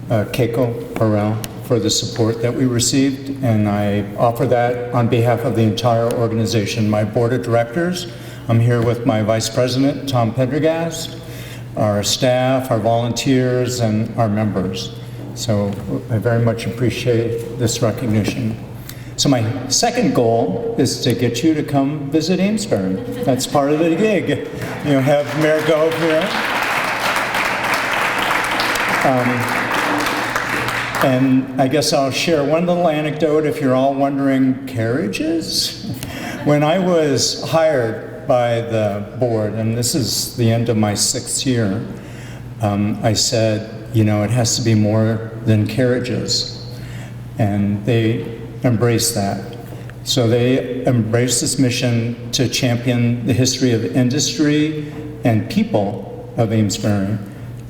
Keiko Burrell for the support that we received, and I offer that on behalf of the entire organization, my board of directors. I'm here with my vice president, Tom Pendergast, our staff, our volunteers, and our members. So I very much appreciate this recognition. So my second goal is to get you to come visit Amesbury. That's part of the gig. You have Mayor Gove here. And I guess I'll share one little anecdote if you're all wondering, carriages? When I was hired by the board, and this is the end of my 6th year, I said, you know, it has to be more than carriages. And they embraced that. So they embraced this mission to champion the history of industry and people of Amesbury.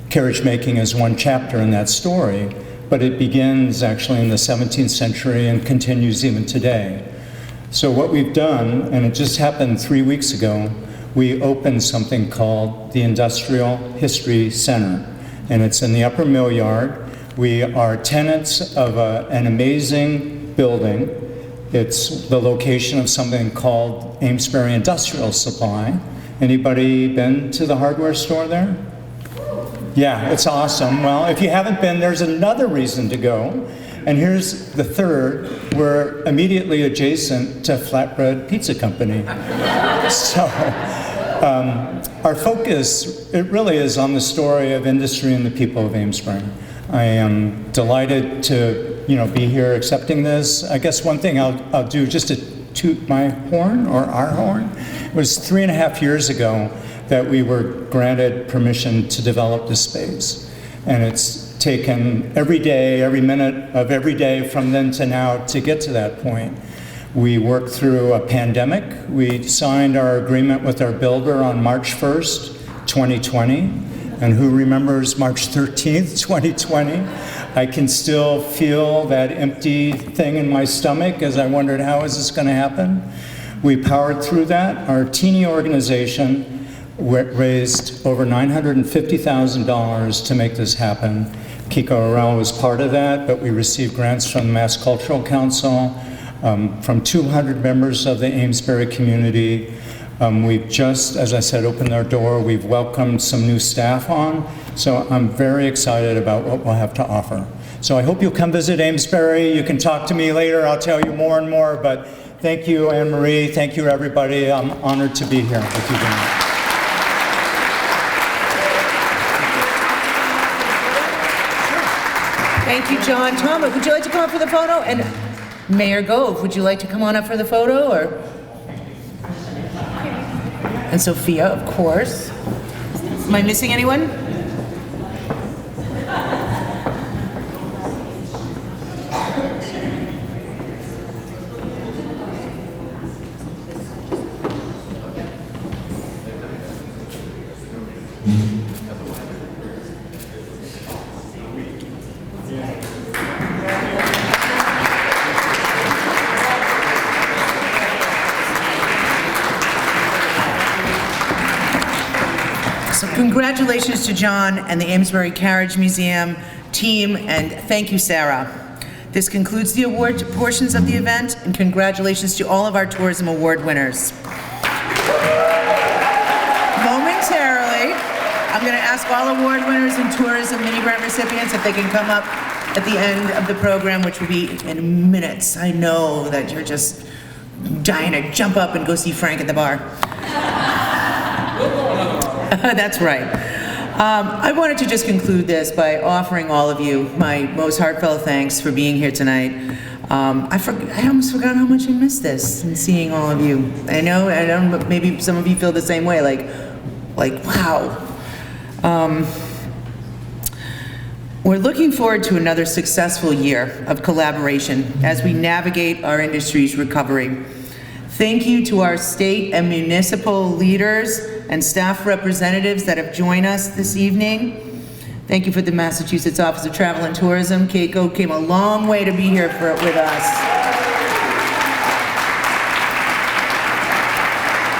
Carriage making is one chapter in that story, but it begins actually in the 17th century and continues even today. So what we've done, and it just happened 3 weeks ago, we opened something called the Industrial History Center, and it's in the Upper Mill Yard. We are tenants of an amazing building. It's the location of something called Amesbury Industrial Supply. Anybody been to the hardware store there? Yeah, it's awesome. Well, if you haven't been, there's another reason to go. And here's the third. We're immediately adjacent to Flatbread Pizza Company. So our focus, it really is on the story of industry and the people of Amesbury. I am delighted to, be here accepting this. I guess one thing I'll do just to toot my horn, or our horn, it was 3.5 years ago that we were granted permission to develop this space. And it's taken every day, every minute of every day from then to now to get to that point. We worked through a pandemic. We signed our agreement with our builder on March 1st, 2020. And who remembers March 13th, 2020? I can still feel that empty thing in my stomach as I wondered, how is this gonna happen? We powered through that. Our teeny organization raised over $950,000 to make this happen. Kiko Arel was part of that, but we received grants from the Mass Cultural Council, from 200 members of the Amesbury community. We've just, as I said, opened our door. We've welcomed some new staff on, so I'm very excited about what we'll have to offer. So I hope you'll come visit Amesbury. You can talk to me later. I'll tell you more and more, but thank you, Anne Marie. Thank you, everybody. I'm honored to be here with you tonight. Thank you, John. Tom, would you like to come up for the photo? And Mayor Gove, would you like to come on up for the photo? Or? And Sophia, of course. Am I missing anyone? Congratulations to John and the Amesbury Carriage Museum team, and thank you, Sarah. This concludes the award portions of the event, and congratulations to all of our tourism award winners. Momentarily, I'm going to ask all award winners and tourism mini grant recipients if they can come up at the end of the program, which will be in minutes. I know that you're just dying to jump up and go see Frank at the bar. That's right. I wanted to just conclude this by offering all of you my most heartfelt thanks for being here tonight. I almost forgot how much I missed this and seeing all of you. I know, maybe some of you feel the same way, like wow. We're looking forward to another successful year of collaboration as we navigate our industry's recovery. Thank you to our state and municipal leaders and staff representatives that have joined us this evening. Thank you for the Massachusetts Office of Travel and Tourism. Keiko came a long way to be here with us.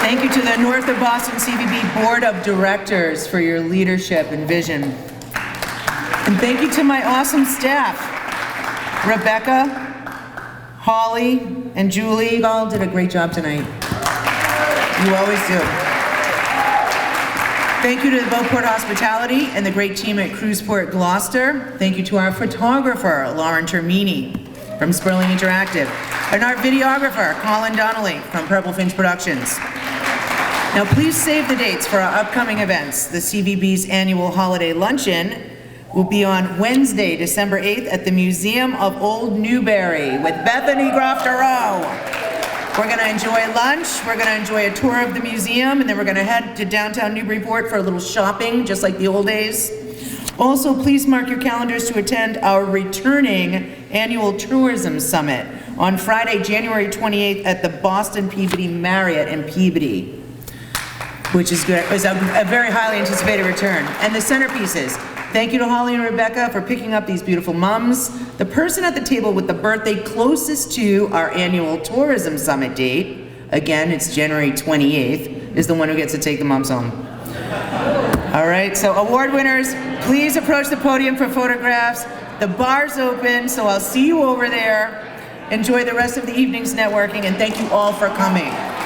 Thank you to the North of Boston CVB Board of Directors for your leadership and vision. And thank you to my awesome staff. Rebecca, Holly, and Julie. You all did a great job tonight. You always do. Thank you to the Beauport Hospitality and the great team at Cruiseport, Gloucester. Thank you to our photographer, Lauren Termini from Sperling Interactive, and our videographer, Colin Donnelly from Purple Finch Productions. Now please save the dates for our upcoming events. The CVB's annual holiday luncheon will be on Wednesday, December 8th at the Museum of Old Newbury with Bethany Groff-Durow. We're going to enjoy lunch, we're going to enjoy a tour of the museum, and then we're going to head to downtown Newburyport for a little shopping, just like the old days. Also, please mark your calendars to attend our returning annual tourism summit on Friday, January 28th at the Boston Peabody Marriott in Peabody, which is good. It's a very highly anticipated return. And the centerpieces. Thank you to Holly and Rebecca for picking up these beautiful mums. The person at the table with the birthday closest to our annual tourism summit date, again, it's January 28th, is the one who gets to take the mums home. All right, so award winners, please approach the podium for photographs. The bar's open, so I'll see you over there. Enjoy the rest of the evening's networking, and thank you all for coming.